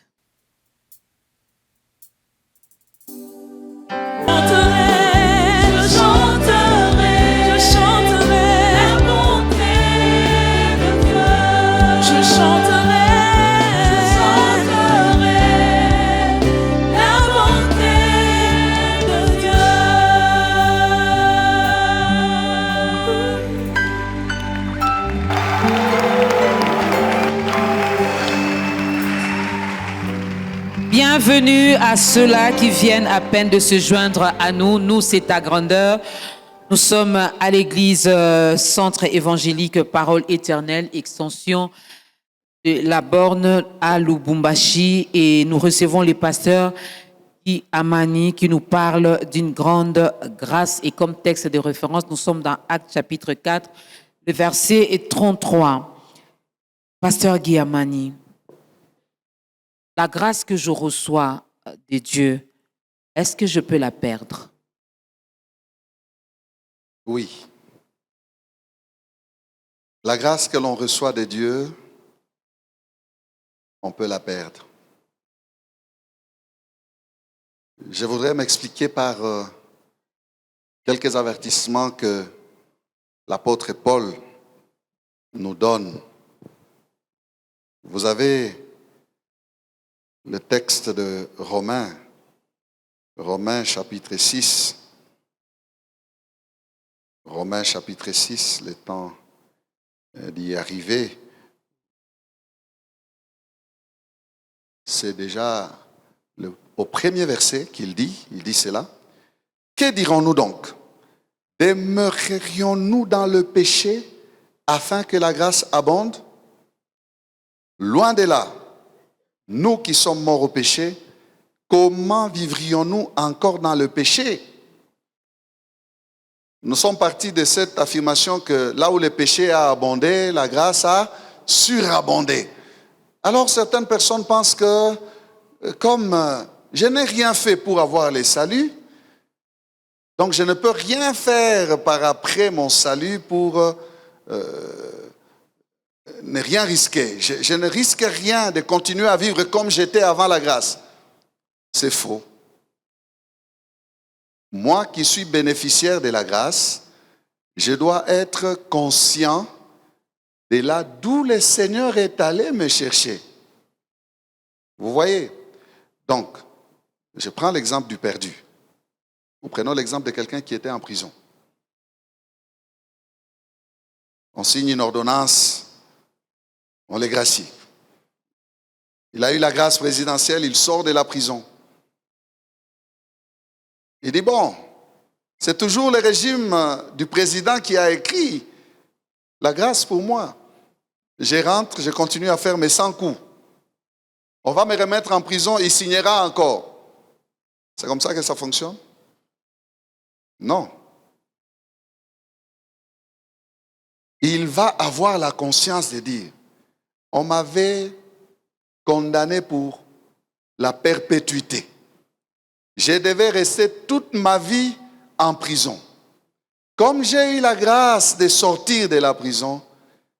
Bienvenue à ceux-là qui viennent à peine de se joindre à nous. Nous, c'est ta grandeur. Nous sommes à l'église Centre évangélique Parole éternelle, extension de la borne à Lubumbashi. Et nous recevons les pasteurs Guy Amani qui nous parlent d'une grande grâce. Et comme texte de référence, nous sommes dans Actes chapitre 4, le verset 33. Pasteur Guy Amani. La grâce que je reçois de Dieu, est-ce que je peux la perdre?
Oui. La grâce que l'on reçoit de Dieu, on peut la perdre. Je voudrais m'expliquer par quelques avertissements que l'apôtre Paul nous donne. Vous avez le texte de Romains chapitre 6. Romains chapitre 6, le temps d'y arriver. C'est déjà au premier verset qu'il dit, il dit cela. Que dirons-nous donc? Demeurerions-nous dans le péché afin que la grâce abonde? Loin de là. Nous qui sommes morts au péché, comment vivrions-nous encore dans le péché? Nous sommes partis de cette affirmation que là où le péché a abondé, la grâce a surabondé. Alors certaines personnes pensent que comme je n'ai rien fait pour avoir le salut, donc je ne peux rien faire par après mon salut pour ne rien risquer. Je ne risque rien de continuer à vivre comme j'étais avant la grâce. C'est faux. Moi qui suis bénéficiaire de la grâce, je dois être conscient de là d'où le Seigneur est allé me chercher. Vous voyez? Donc, je prends l'exemple du perdu. Ou prenons l'exemple de quelqu'un qui était en prison. On signe une ordonnance, on les gracie. Il a eu la grâce présidentielle, il sort de la prison. Il dit, bon, c'est toujours le régime du président qui a écrit la grâce pour moi. Je rentre, je continue à faire mes 100 coups. On va me remettre en prison, il signera encore. C'est comme ça que ça fonctionne? Non. Il va avoir la conscience de dire, on m'avait condamné pour la perpétuité. Je devais rester toute ma vie en prison. Comme j'ai eu la grâce de sortir de la prison,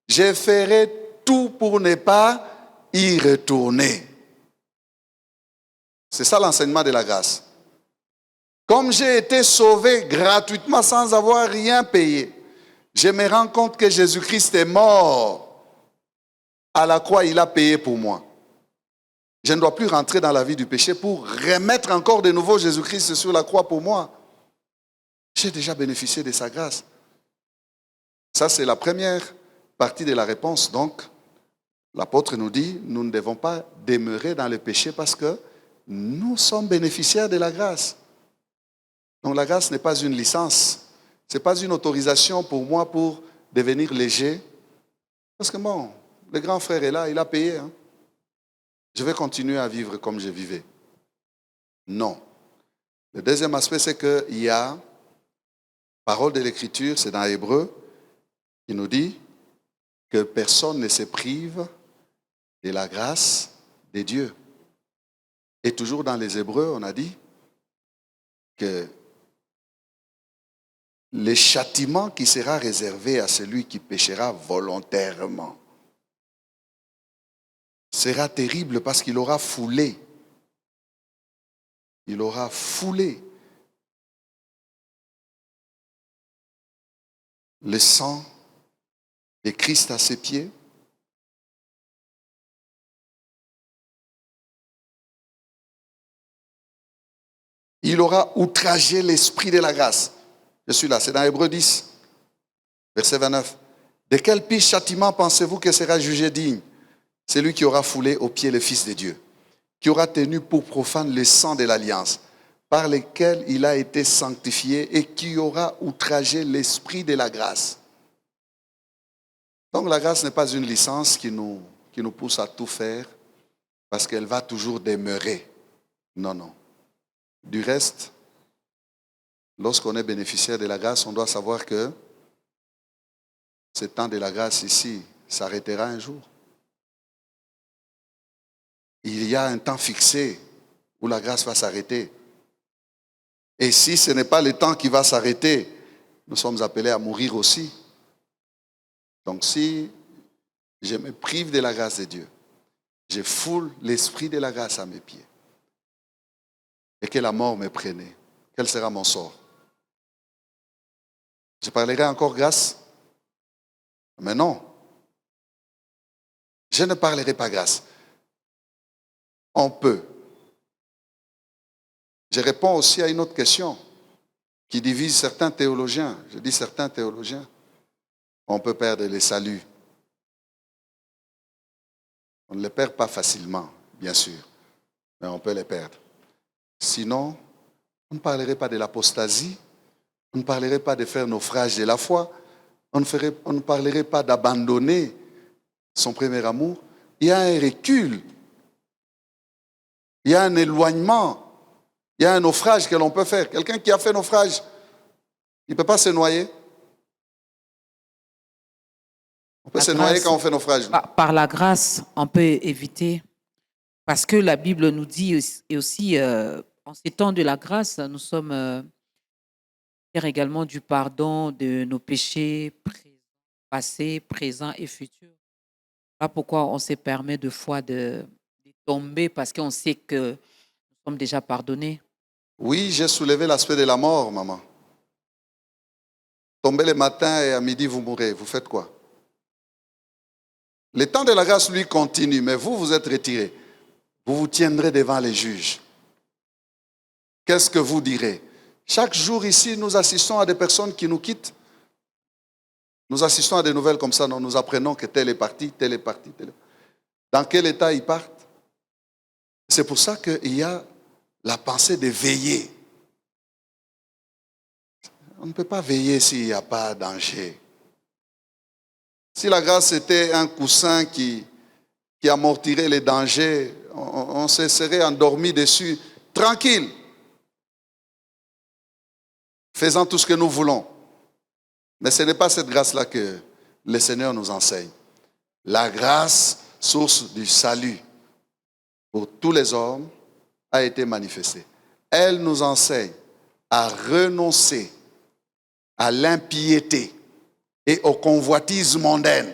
je ferai tout pour ne pas y retourner. C'est ça l'enseignement de la grâce. Comme j'ai été sauvé gratuitement sans avoir rien payé, je me rends compte que Jésus-Christ est mort. À la croix, il a payé pour moi. Je ne dois plus rentrer dans la vie du péché pour remettre encore de nouveau Jésus-Christ sur la croix pour moi. J'ai déjà bénéficié de sa grâce. ça c'est la première partie de la réponse. Donc, l'apôtre nous dit, nous ne devons pas demeurer dans le péché parce que nous sommes bénéficiaires de la grâce. Donc la grâce n'est pas une licence. Ce n'est pas une autorisation pour moi pour devenir léger. Parce que bon, le grand frère est là, il a payé. Hein. Je vais continuer à vivre comme je vivais. Non. Le deuxième aspect, c'est qu'il y a parole de l'Écriture, c'est dans Hébreu, qui nous dit que personne ne se prive de la grâce de Dieu. Et toujours dans les Hébreux, on a dit que le châtiment qui sera réservé à celui qui péchera volontairement sera terrible parce qu'il aura foulé. Il aura foulé le sang de Christ à ses pieds. Il aura outragé l'esprit de la grâce. Je suis là, c'est dans Hébreux 10, verset 29. De quel pire châtiment pensez-vous que sera jugé digne celui qui aura foulé aux pieds le Fils de Dieu, qui aura tenu pour profane le sang de l'alliance, par lequel il a été sanctifié et qui aura outragé l'esprit de la grâce. Donc la grâce n'est pas une licence qui nous pousse à tout faire parce qu'elle va toujours demeurer. Non, non. Du reste, lorsqu'on est bénéficiaire de la grâce, on doit savoir que ce temps de la grâce ici s'arrêtera un jour. Il y a un temps fixé où la grâce va s'arrêter. Et si ce n'est pas le temps qui va s'arrêter, nous sommes appelés à mourir aussi. Donc si je me prive de la grâce de Dieu, je foule l'esprit de la grâce à mes pieds, et que la mort me prenait, quel sera mon sort? Je parlerai encore grâce? Mais non. Je ne parlerai pas grâce. On peut. Je réponds aussi à une autre question qui divise certains théologiens. Je dis certains théologiens. On peut perdre le salut. On ne le perd pas facilement, bien sûr, mais on peut le perdre. Sinon, on ne parlerait pas de l'apostasie, on ne parlerait pas de faire naufrage de la foi, on ne parlerait pas d'abandonner son premier amour. Il y a un recul, il y a un éloignement, il y a un naufrage que l'on peut faire. Quelqu'un qui a fait naufrage, il ne peut pas se noyer. On peut se noyer quand on fait naufrage.
Par la grâce, on peut éviter. Parce que la Bible nous dit aussi, en ces temps de la grâce, nous sommes également du pardon de nos péchés passés, présents et futurs. Voilà pourquoi on se permet de fois de tomber, parce qu'on sait que nous sommes déjà pardonnés.
Oui, j'ai soulevé l'aspect de la mort, maman. Tombez le matin et à midi, vous mourrez. Vous faites quoi? Le temps de la grâce, lui, continue, mais vous, vous êtes retirés. Vous vous tiendrez devant les juges. Qu'est-ce que vous direz? Chaque jour ici, nous assistons à des personnes qui nous quittent. Nous assistons à des nouvelles comme ça, nous apprenons que tel est parti, tel est parti, tel est... Dans quel état ils partent? C'est pour ça qu'il y a la pensée de veiller. On ne peut pas veiller s'il n'y a pas de danger. Si la grâce était un coussin qui amortirait les dangers, on se serait endormi dessus, tranquille, faisant tout ce que nous voulons. Mais ce n'est pas cette grâce-là que le Seigneur nous enseigne. La grâce, source du salut pour tous les hommes, a été manifestée. Elle nous enseigne à renoncer à l'impiété et aux convoitises mondaines.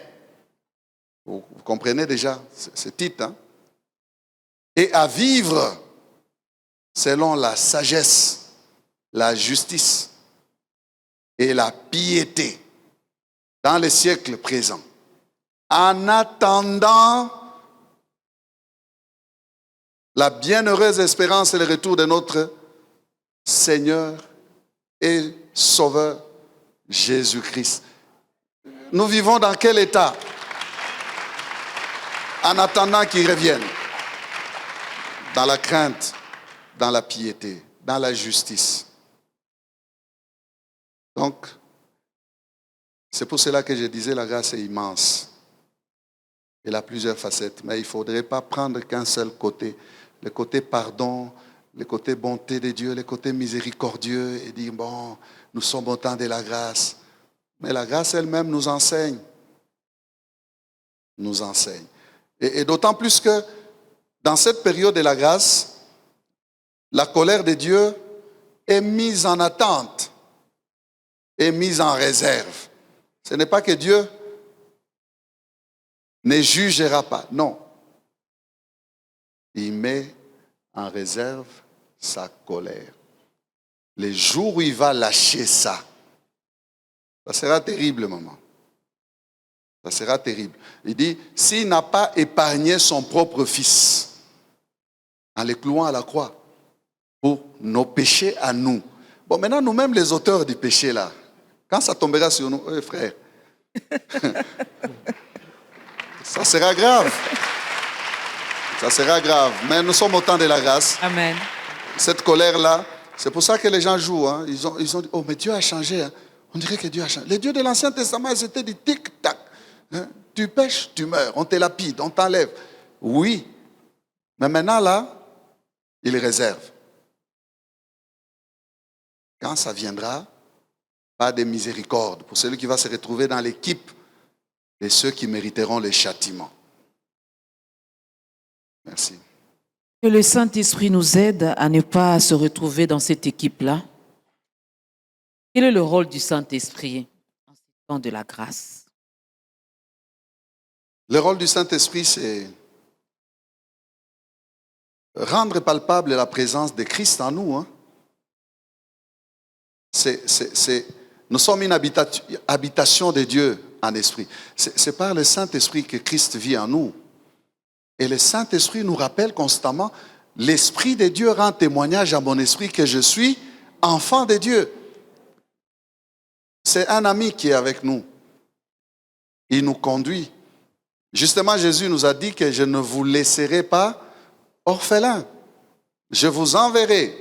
Vous comprenez déjà ce titre, hein? Et à vivre selon la sagesse, la justice et la piété dans les siècles présents, en attendant la bienheureuse espérance et le retour de notre Seigneur et Sauveur Jésus-Christ. Nous vivons dans quel état? En attendant qu'il revienne. Dans la crainte, dans la piété, dans la justice. Donc, c'est pour cela que je disais la grâce est immense. Elle a plusieurs facettes, mais il ne faudrait pas prendre qu'un seul côté. Le côté pardon, le côté bonté de Dieu, le côté miséricordieux et dire, bon, nous sommes au temps de la grâce. Mais la grâce elle-même nous enseigne. Nous enseigne. Et d'autant plus que dans cette période de la grâce, la colère de Dieu est mise en attente, est mise en réserve. Ce n'est pas que Dieu ne jugera pas, non. Il met en réserve sa colère. Les jours où il va lâcher ça, ça sera terrible, maman. Ça sera terrible. Il dit, s'il n'a pas épargné son propre fils en le clouant à la croix pour nos péchés à nous. Bon, maintenant, nous-mêmes, les auteurs du péché, là, quand ça tombera sur nous, frère, ça sera grave. Ça sera grave. Mais nous sommes au temps de la grâce.
Amen.
Cette colère-là, c'est pour ça que les gens jouent. Hein. Ils ont dit, oh, mais Dieu a changé. Hein. On dirait que Dieu a changé. Les dieux de l'Ancien Testament, c'était du tic-tac. Hein? Tu pêches, tu meurs. On te lapide, on t'enlève. Oui. Mais maintenant, là, il réserve. Quand ça viendra, pas de miséricorde pour celui qui va se retrouver dans l'équipe de ceux qui mériteront les châtiments. Merci.
Que le Saint-Esprit nous aide à ne pas se retrouver dans cette équipe-là. Quel est le rôle du Saint-Esprit en ce temps de la grâce?
Le rôle du Saint-Esprit, c'est rendre palpable la présence de Christ en nous. Hein. Nous sommes une habitation de Dieu en esprit. C'est par le Saint-Esprit que Christ vit en nous. Et le Saint-Esprit nous rappelle constamment, l'Esprit de Dieu rend témoignage à mon esprit que je suis enfant de Dieu. C'est un ami qui est avec nous. Il nous conduit. Justement, Jésus nous a dit que je ne vous laisserai pas orphelins. Je vous enverrai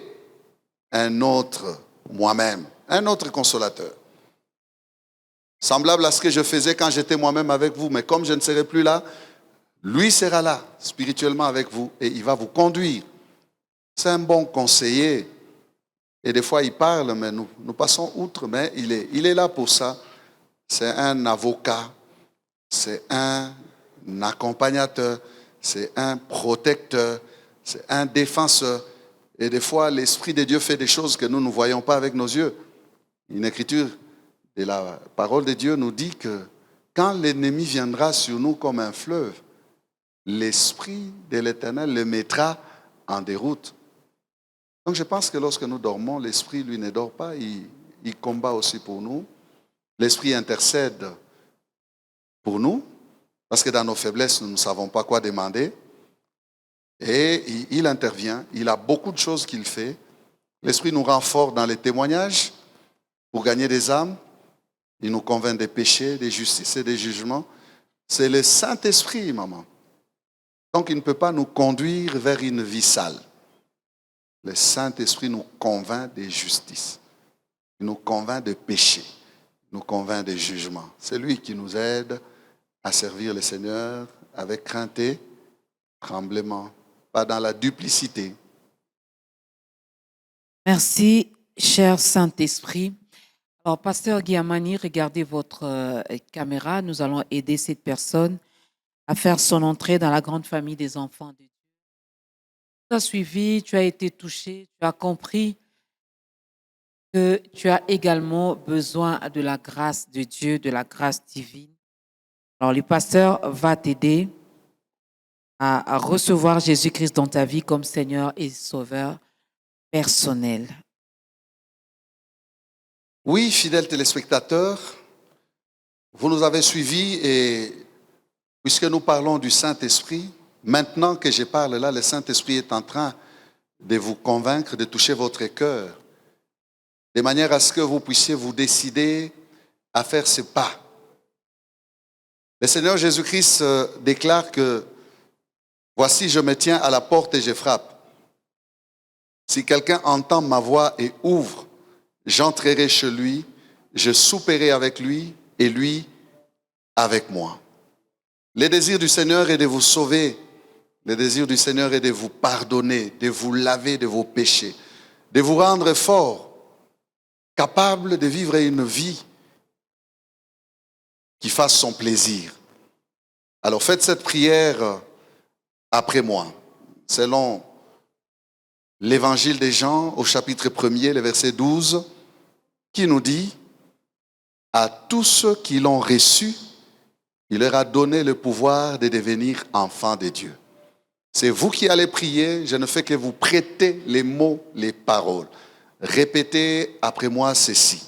un autre moi-même, un autre consolateur. Semblable à ce que je faisais quand j'étais moi-même avec vous, mais comme je ne serai plus là, lui sera là, spirituellement avec vous, et il va vous conduire. C'est un bon conseiller. Et des fois, il parle, mais nous passons outre, mais il est là pour ça. C'est un avocat, c'est un accompagnateur, c'est un protecteur, c'est un défenseur. Et des fois, l'Esprit de Dieu fait des choses que nous ne voyons pas avec nos yeux. Une écriture de la parole de Dieu nous dit que quand l'ennemi viendra sur nous comme un fleuve, l'Esprit de l'Éternel le mettra en déroute. Donc je pense que lorsque nous dormons, l'Esprit, lui, ne dort pas, il combat aussi pour nous. L'Esprit intercède pour nous, parce que dans nos faiblesses, nous ne savons pas quoi demander. Et il intervient, il a beaucoup de choses qu'il fait. L'Esprit nous rend forts dans les témoignages pour gagner des âmes. Il nous convainc des péchés, des justices et des jugements. C'est le Saint-Esprit, maman. Donc il ne peut pas nous conduire vers une vie sale. Le Saint-Esprit nous convainc des justices. Il nous convainc de péché. Il nous convainc des jugements. C'est lui qui nous aide à servir le Seigneur avec crainte et tremblement, pas dans la duplicité.
Merci, cher Saint-Esprit. Alors, Pasteur Guillamani, regardez votre caméra. Nous allons aider cette personne à faire son entrée dans la grande famille des enfants de Dieu. Tu as suivi, tu as été touché, tu as compris que tu as également besoin de la grâce de Dieu, de la grâce divine. Alors, le pasteur va t'aider à recevoir Jésus-Christ dans ta vie comme Seigneur et Sauveur personnel.
Oui, fidèles téléspectateurs, vous nous avez suivis et puisque nous parlons du Saint-Esprit, maintenant que je parle là, le Saint-Esprit est en train de vous convaincre, de toucher votre cœur, de manière à ce que vous puissiez vous décider à faire ce pas Le Seigneur Jésus-Christ déclare que « Voici, je me tiens à la porte et je frappe. Si quelqu'un entend ma voix et ouvre, j'entrerai chez lui, je souperai avec lui et lui avec moi. » Le désir du Seigneur est de vous sauver. Le désir du Seigneur est de vous pardonner, de vous laver de vos péchés, de vous rendre fort, capable de vivre une vie qui fasse son plaisir. Alors faites cette prière après moi, selon l'évangile de Jean au chapitre 1er, le verset 12, qui nous dit « À tous ceux qui l'ont reçu, il leur a donné le pouvoir de devenir enfants de Dieu. » C'est vous qui allez prier, je ne fais que vous prêter les mots, les paroles. Répétez après moi ceci.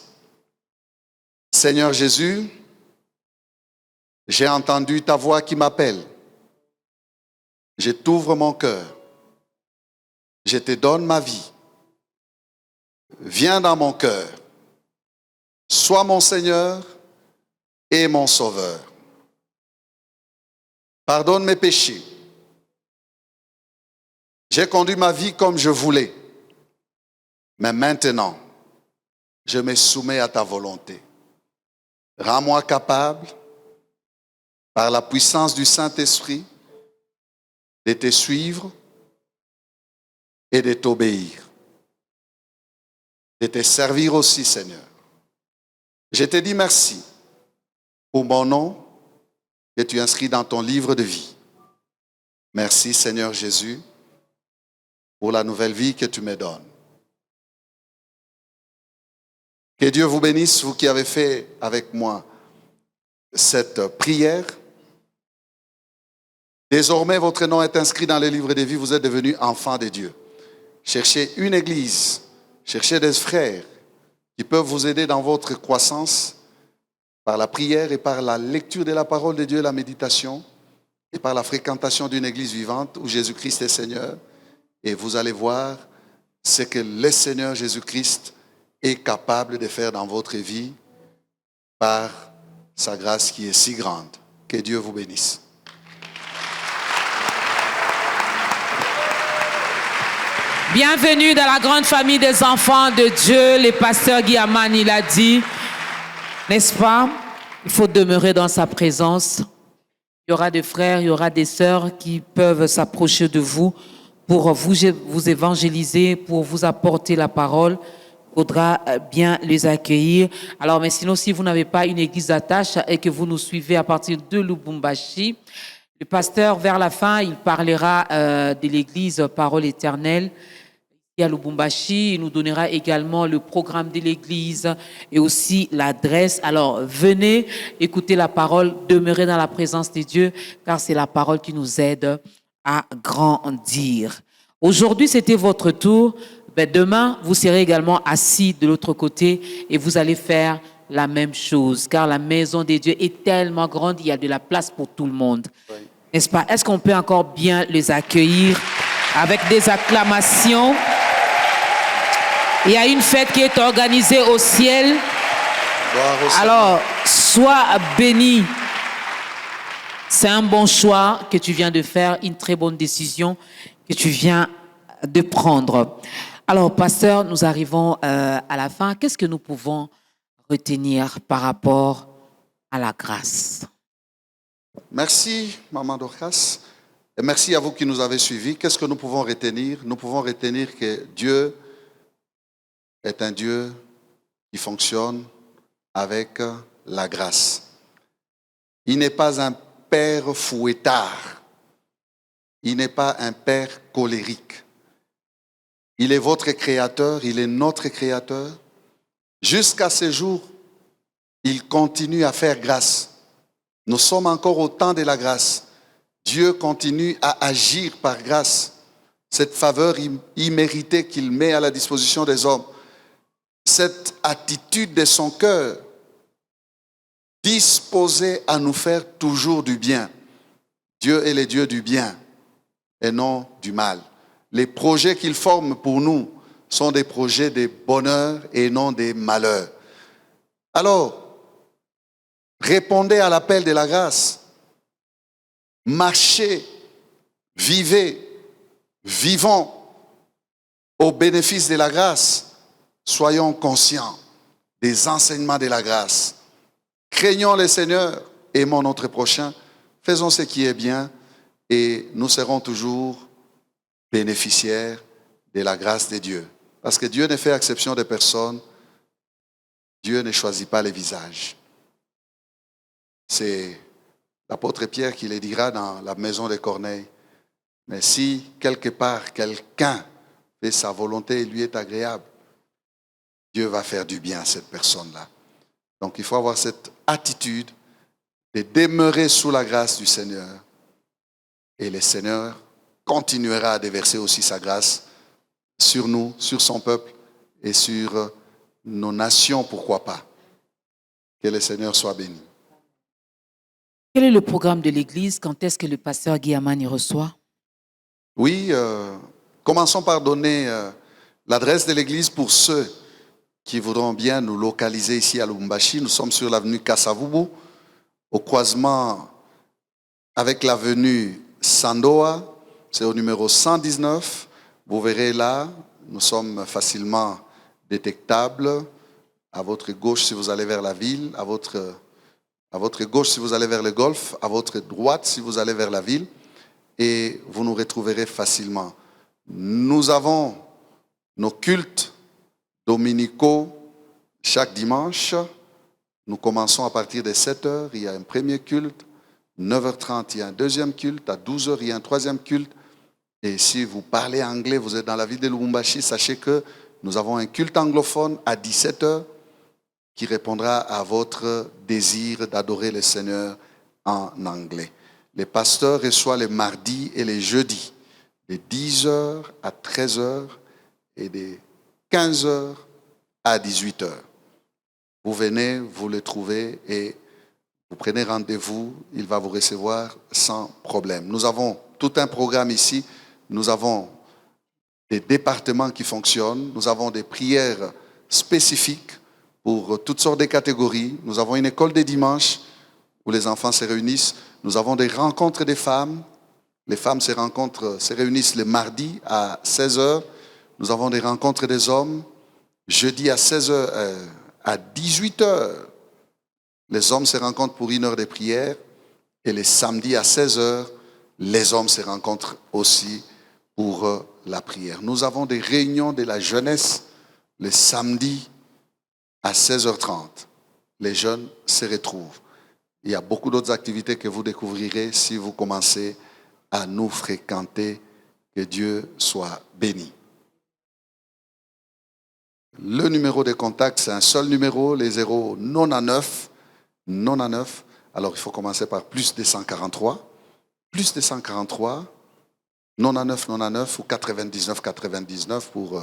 Seigneur Jésus, j'ai entendu ta voix qui m'appelle. Je t'ouvre mon cœur. Je te donne ma vie. Viens dans mon cœur. Sois mon Seigneur et mon Sauveur. Pardonne mes péchés. J'ai conduit ma vie comme je voulais. Mais maintenant, je me soumets à ta volonté. Rends-moi capable, par la puissance du Saint-Esprit, de te suivre et de t'obéir. De te servir aussi, Seigneur. Je te dis merci pour mon nom que tu inscris dans ton livre de vie. Merci, Seigneur Jésus, pour la nouvelle vie que tu me donnes. Que Dieu vous bénisse, vous qui avez fait avec moi cette prière. Désormais, votre nom est inscrit dans le livre de vie, vous êtes devenus enfants de Dieu. Cherchez une église, cherchez des frères qui peuvent vous aider dans votre croissance par la prière et par la lecture de la parole de Dieu, la méditation, et par la fréquentation d'une église vivante où Jésus-Christ est Seigneur. Et vous allez voir ce que le Seigneur Jésus-Christ est capable de faire dans votre vie par sa grâce qui est si grande. Que Dieu vous bénisse.
Bienvenue dans la grande famille des enfants de Dieu. Le pasteur Guy Aman, il a dit, n'est-ce pas? Il faut demeurer dans sa présence. Il y aura des frères, il y aura des sœurs qui peuvent s'approcher de vous pour vous évangéliser, pour vous apporter la parole. Il faudra bien les accueillir. Alors, mais sinon, si vous n'avez pas une église d'attache et que vous nous suivez à partir de Lubumbashi, le pasteur, vers la fin, il parlera de l'église Parole éternelle. Et à Lubumbashi, il nous donnera également le programme de l'église et aussi l'adresse. Alors, venez écouter la parole, demeurez dans la présence de Dieu, car c'est la parole qui nous aide à grandir. Aujourd'hui, c'était votre tour. Ben, demain, vous serez également assis de l'autre côté et vous allez faire la même chose, car la maison de Dieu est tellement grande, il y a de la place pour tout le monde. Oui. N'est-ce pas? Est-ce qu'on peut encore bien les accueillir avec des acclamations? Il y a une fête qui est organisée au ciel. Alors, sois béni. C'est un bon choix que tu viens de faire, une très bonne décision que tu viens de prendre. Alors, pasteur, nous arrivons à la fin. Qu'est-ce que nous pouvons retenir par rapport à la grâce?
Merci, Maman Dorcas. Et merci à vous qui nous avez suivis. Qu'est-ce que nous pouvons retenir? Nous pouvons retenir que Dieu est un Dieu qui fonctionne avec la grâce. Il n'est pas un père fouettard. Il n'est pas un père colérique. Il est votre créateur, il est notre créateur. Jusqu'à ce jour, il continue à faire grâce. Nous sommes encore au temps de la grâce. Dieu continue à agir par grâce. Cette faveur imméritée qu'il met à la disposition des hommes. Cette attitude de son cœur, disposé à nous faire toujours du bien. Dieu est le Dieu du bien et non du mal. Les projets qu'il forme pour nous sont des projets de bonheur et non des malheurs. Alors, Répondez à l'appel de la grâce. Marchez, vivez, vivons au bénéfice de la grâce. Soyons conscients des enseignements de la grâce. Craignons le Seigneur, aimons notre prochain, faisons ce qui est bien et nous serons toujours bénéficiaires de la grâce de Dieu. Parce que Dieu ne fait exception de personne. Dieu ne choisit pas les visages. C'est l'apôtre Pierre qui le dira dans la maison de Corneille. Mais si quelque part quelqu'un fait sa volonté et lui est agréable, Dieu va faire du bien à cette personne-là. Donc il faut avoir cette attitude de demeurer sous la grâce du Seigneur. Et le Seigneur continuera à déverser aussi sa grâce sur nous, sur son peuple et sur nos nations, pourquoi pas. Que le Seigneur soit béni.
Quel est le programme de l'Église? Quand est-ce que le pasteur Guy Amani reçoit?
Oui, commençons par donner l'adresse de l'Église pour ceux qui voudront bien nous localiser ici à Lubumbashi. Nous sommes sur l'avenue Kasavubu, au croisement avec l'avenue Sandoa. C'est au numéro 119. Vous verrez là, nous sommes facilement détectables. À votre gauche si vous allez vers la ville, à votre gauche si vous allez vers le golfe, à votre droite si vous allez vers la ville, et vous nous retrouverez facilement. Nous avons nos cultes dominicaux chaque dimanche. Nous commençons à partir de 7h, il y a un premier culte, 9h30 il y a un deuxième culte, à 12h il y a un troisième culte. Et si vous parlez anglais, vous êtes dans la ville de Lubumbashi, sachez que nous avons un culte anglophone à 17h qui répondra à votre désir d'adorer le Seigneur en anglais. Les pasteurs reçoivent les mardis et les jeudis, de 10h à 13h et de 15h à 18h. Vous venez, vous le trouvez et vous prenez rendez-vous, il va vous recevoir sans problème. Nous avons tout un programme ici, nous avons des départements qui fonctionnent, nous avons des prières spécifiques pour toutes sortes de catégories. Nous avons une école des dimanches où les enfants se réunissent. Nous avons des rencontres des femmes. Les femmes se réunissent le mardi à 16h. Nous avons des rencontres des hommes. Jeudi à 16h, à 18h, les hommes se rencontrent pour 1 heure de prière. Et les samedis à 16h, les hommes se rencontrent aussi pour la prière. Nous avons des réunions de la jeunesse le samedi à 16h30. Les jeunes se retrouvent. Il y a beaucoup d'autres activités que vous découvrirez si vous commencez à nous fréquenter. Que Dieu soit béni. Le numéro de contact, c'est un seul numéro, les 099. Alors il faut commencer par plus 243. Plus 243, 99 ou 99 pour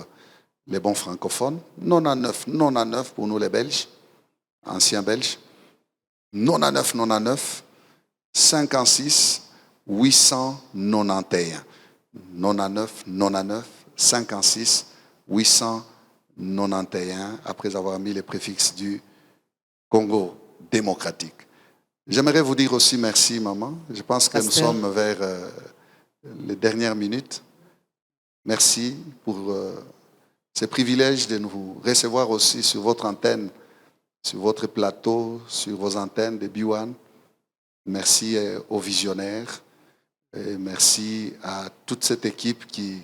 les bons francophones. 99 pour nous les Belges, anciens Belges. 99 56 891. 99 56 891, après avoir mis les préfixes du Congo démocratique. J'aimerais vous dire aussi merci, maman. Je pense que nous sommes vers les dernières minutes. Merci pour ce privilège de nous recevoir aussi sur votre antenne, sur votre plateau, sur vos antennes de B1. Merci aux visionnaires. Et merci à toute cette équipe qui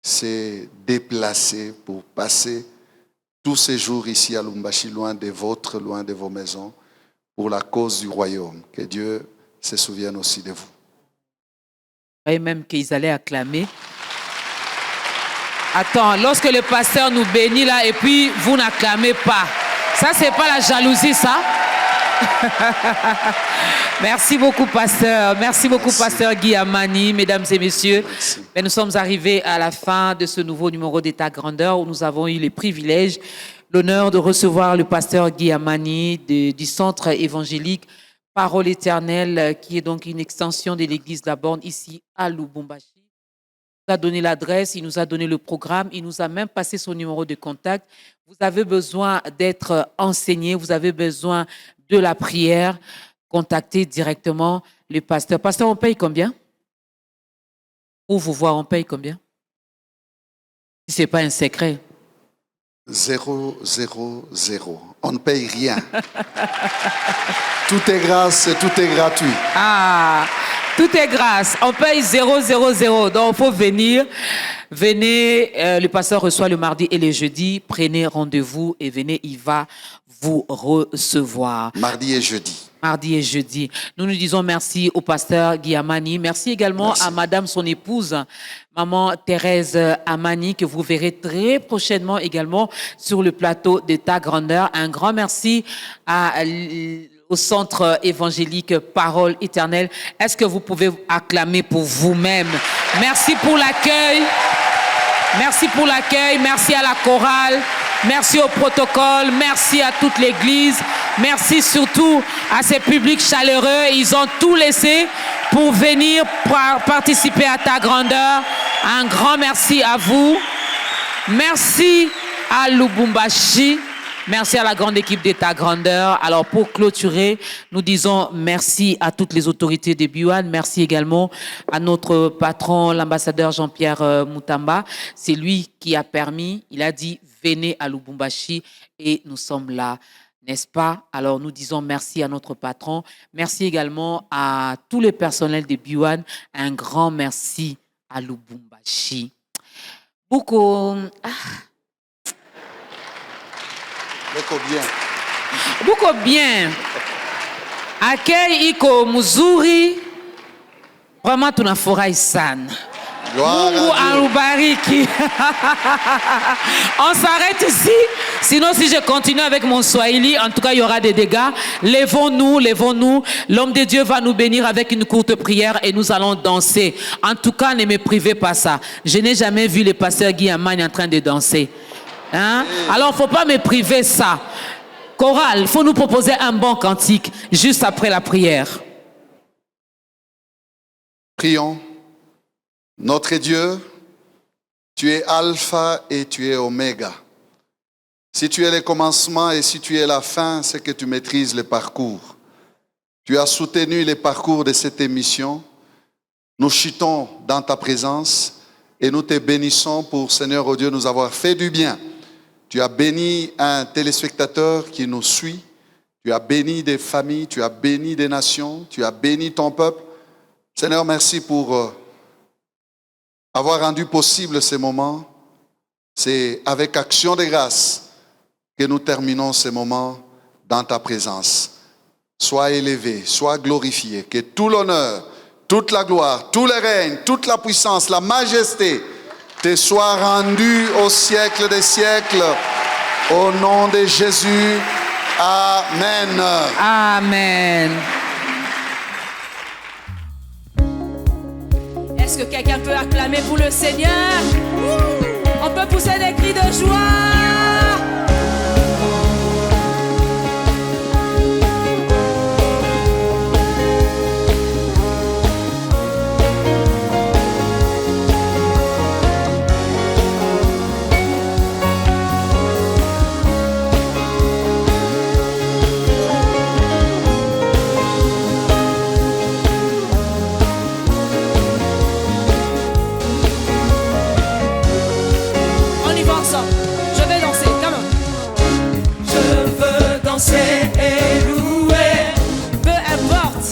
s'est déplacée pour passer tous ces jours ici à Lubumbashi, loin des vôtres, loin de vos maisons, pour la cause du royaume. Que Dieu se souvienne aussi de vous.
Et même qu'ils allaient acclamer. Attends, lorsque le pasteur nous bénit là et puis vous n'acclamez pas, ça c'est pas la jalousie, ça? Merci beaucoup, pasteur. Merci beaucoup, pasteur Guy Amani, mesdames et messieurs. Mais nous sommes arrivés à la fin de ce nouveau numéro d'État Grandeur où nous avons eu le privilège, l'honneur de recevoir le pasteur Guy Amani du centre évangélique Parole éternelle, qui est donc une extension de l'église de la Borne ici à Lubumbashi. Il nous a donné l'adresse, il nous a donné le programme, il nous a même passé son numéro de contact. Vous avez besoin d'être enseigné, vous avez besoin de la prière, contactez directement le pasteur. Pasteur, on paye combien? Pour vous voir, on paye combien? Si ce n'est pas un secret.
0, 0, 0. On ne paye rien. Tout est grâce, tout est gratuit.
Ah, tout est grâce. On paye 0, 0, 0. Donc, il faut venir. Venez, le pasteur reçoit le mardi et le jeudi. Prenez rendez-vous et venez, il va vous recevoir.
Mardi et jeudi.
Mardi et jeudi. Nous disons merci au pasteur Guy Amani. Merci également à madame, son épouse, maman Thérèse Amani, que vous verrez très prochainement également sur le plateau de Ta Grandeur. Un grand merci au centre évangélique Parole Éternelle. Est-ce que vous pouvez acclamer pour vous-même? Merci pour l'accueil. Merci pour l'accueil. Merci à la chorale. Merci au protocole. Merci à toute l'église. Merci surtout à ces publics chaleureux. Ils ont tout laissé pour venir participer à Ta Grandeur. Un grand merci à vous. Merci à Lubumbashi. Merci à la grande équipe de Ta Grandeur. Alors, pour clôturer, nous disons merci à toutes les autorités de BIOAN. Merci également à notre patron, l'ambassadeur Jean-Pierre Moutamba. C'est lui qui a permis, il a dit, venez à Lubumbashi et nous sommes là. N'est-ce pas? Alors, nous disons merci à notre patron. Merci également à tous les personnels de BIOAN. Un grand merci à Lubumbashi. Beaucoup bien. Akei iko muzuri. Vraiment tunafurahi sana. Mungu alubariki. On s'arrête ici. Sinon, si je continue avec mon Swahili, en tout cas, il y aura des dégâts. Lèvons-nous. L'homme de Dieu va nous bénir avec une courte prière et nous allons danser. En tout cas, ne me privez pas ça. Je n'ai jamais vu le pasteur Guy Amani en train de danser. Hein? Alors, il ne faut pas me priver ça. Chorale, il faut nous proposer un bon cantique juste après la prière.
Prions. Notre Dieu, tu es Alpha et tu es Oméga. Si tu es le commencement et si tu es la fin, c'est que tu maîtrises le parcours. Tu as soutenu le parcours de cette émission. Nous chutons dans ta présence et nous te bénissons pour, Seigneur, oh Dieu, nous avoir fait du bien. Tu as béni un téléspectateur qui nous suit. Tu as béni des familles, tu as béni des nations, tu as béni ton peuple. Seigneur, merci pour avoir rendu possible ces moments. C'est avec action de grâce que nous terminons ces moments dans ta présence. Sois élevé, sois glorifié, que tout l'honneur, toute la gloire, tout le règne, toute la puissance, la majesté te soit rendue au siècle des siècles. Au nom de Jésus, amen.
Amen.
Est-ce que quelqu'un peut acclamer pour le Seigneur? On peut pousser des cris de joie. Et louer, peu importe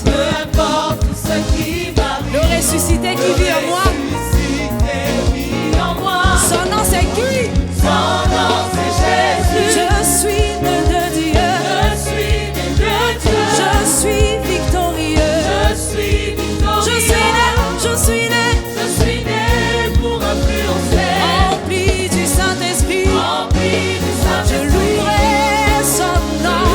ce qui va, le ressuscité qui vit en moi, son nom c'est qui? Son nom c'est Jésus. Je suis né de Dieu, je suis victorieux, je suis né pour influencer, rempli du Saint-Esprit, je louerai son nom.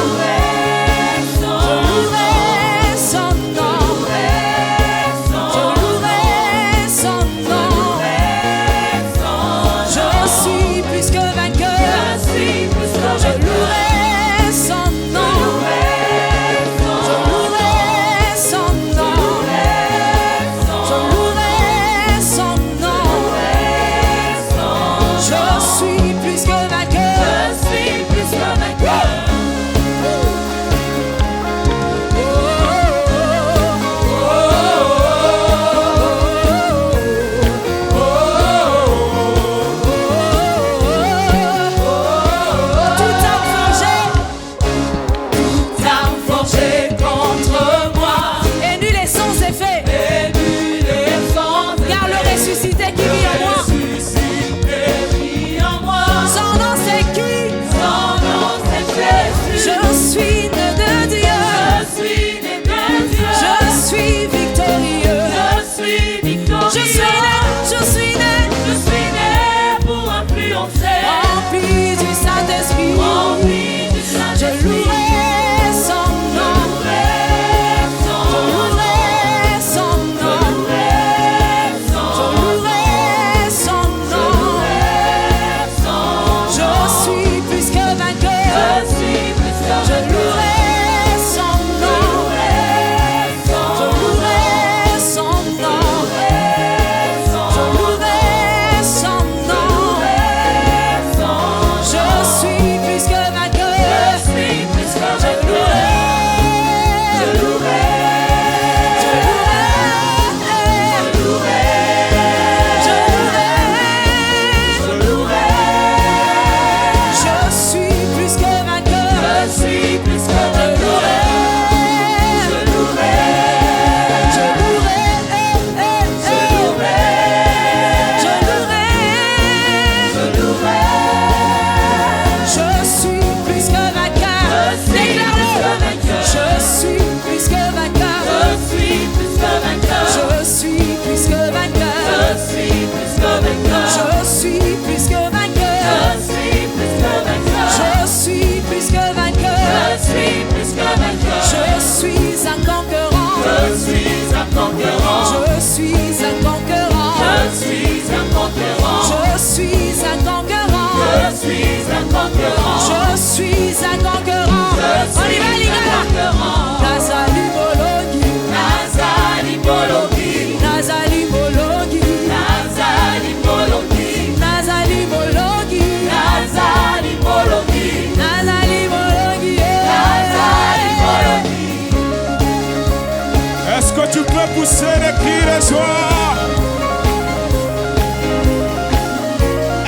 pousser des cris de joie.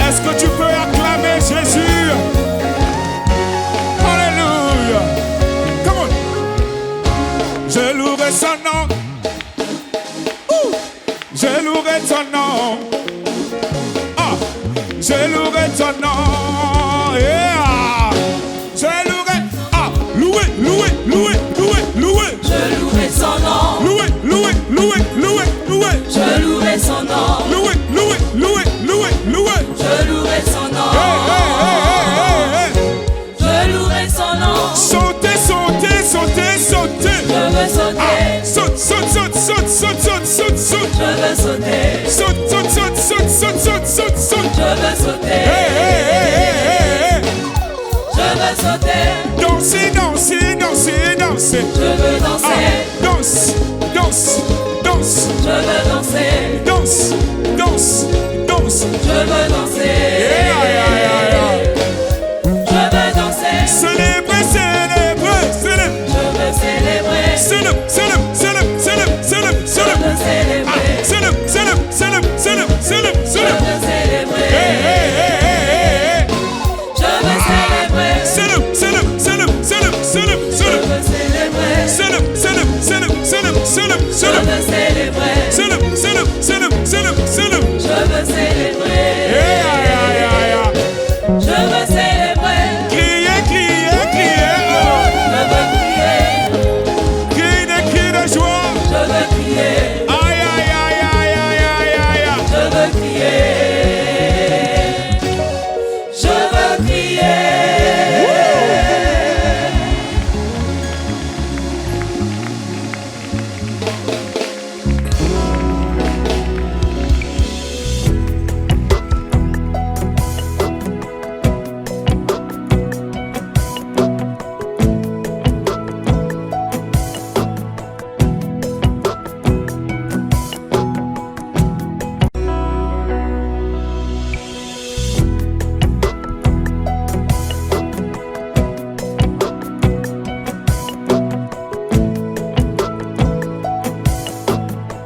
Est-ce que tu peux acclamer Jésus? Alléluia. Come on. Je louerai son nom. Je louerai ton nom. Ah, je louerai ton nom. Yeah. Je louerai. Ah, louer, louer, louer, louer, louer.
Je louerai son nom.
Louer, louer, louer, louer, louer.
Je louerai son nom.
Louer, louer, louer, louer, louer.
Je louerai son nom.
Hey, hey, hey, hey, hey.
Je louerai son nom.
Sautez, sautez, sautez, sautez.
Je veux sauter.
Saute, saute, saute, saute, saute, saute, saute, saute.
Je veux sauter.
Saute, saute, saute, saute, saute, saute, saute, saute.
Je veux sauter.
Hey, hey, hey, hey, hey.
Je veux sauter.
Dansez, dansez, dansez, dansez.
Je veux danser.
Danse, danse, danse.
Je veux danser.
Danse, danse, danse.
Je veux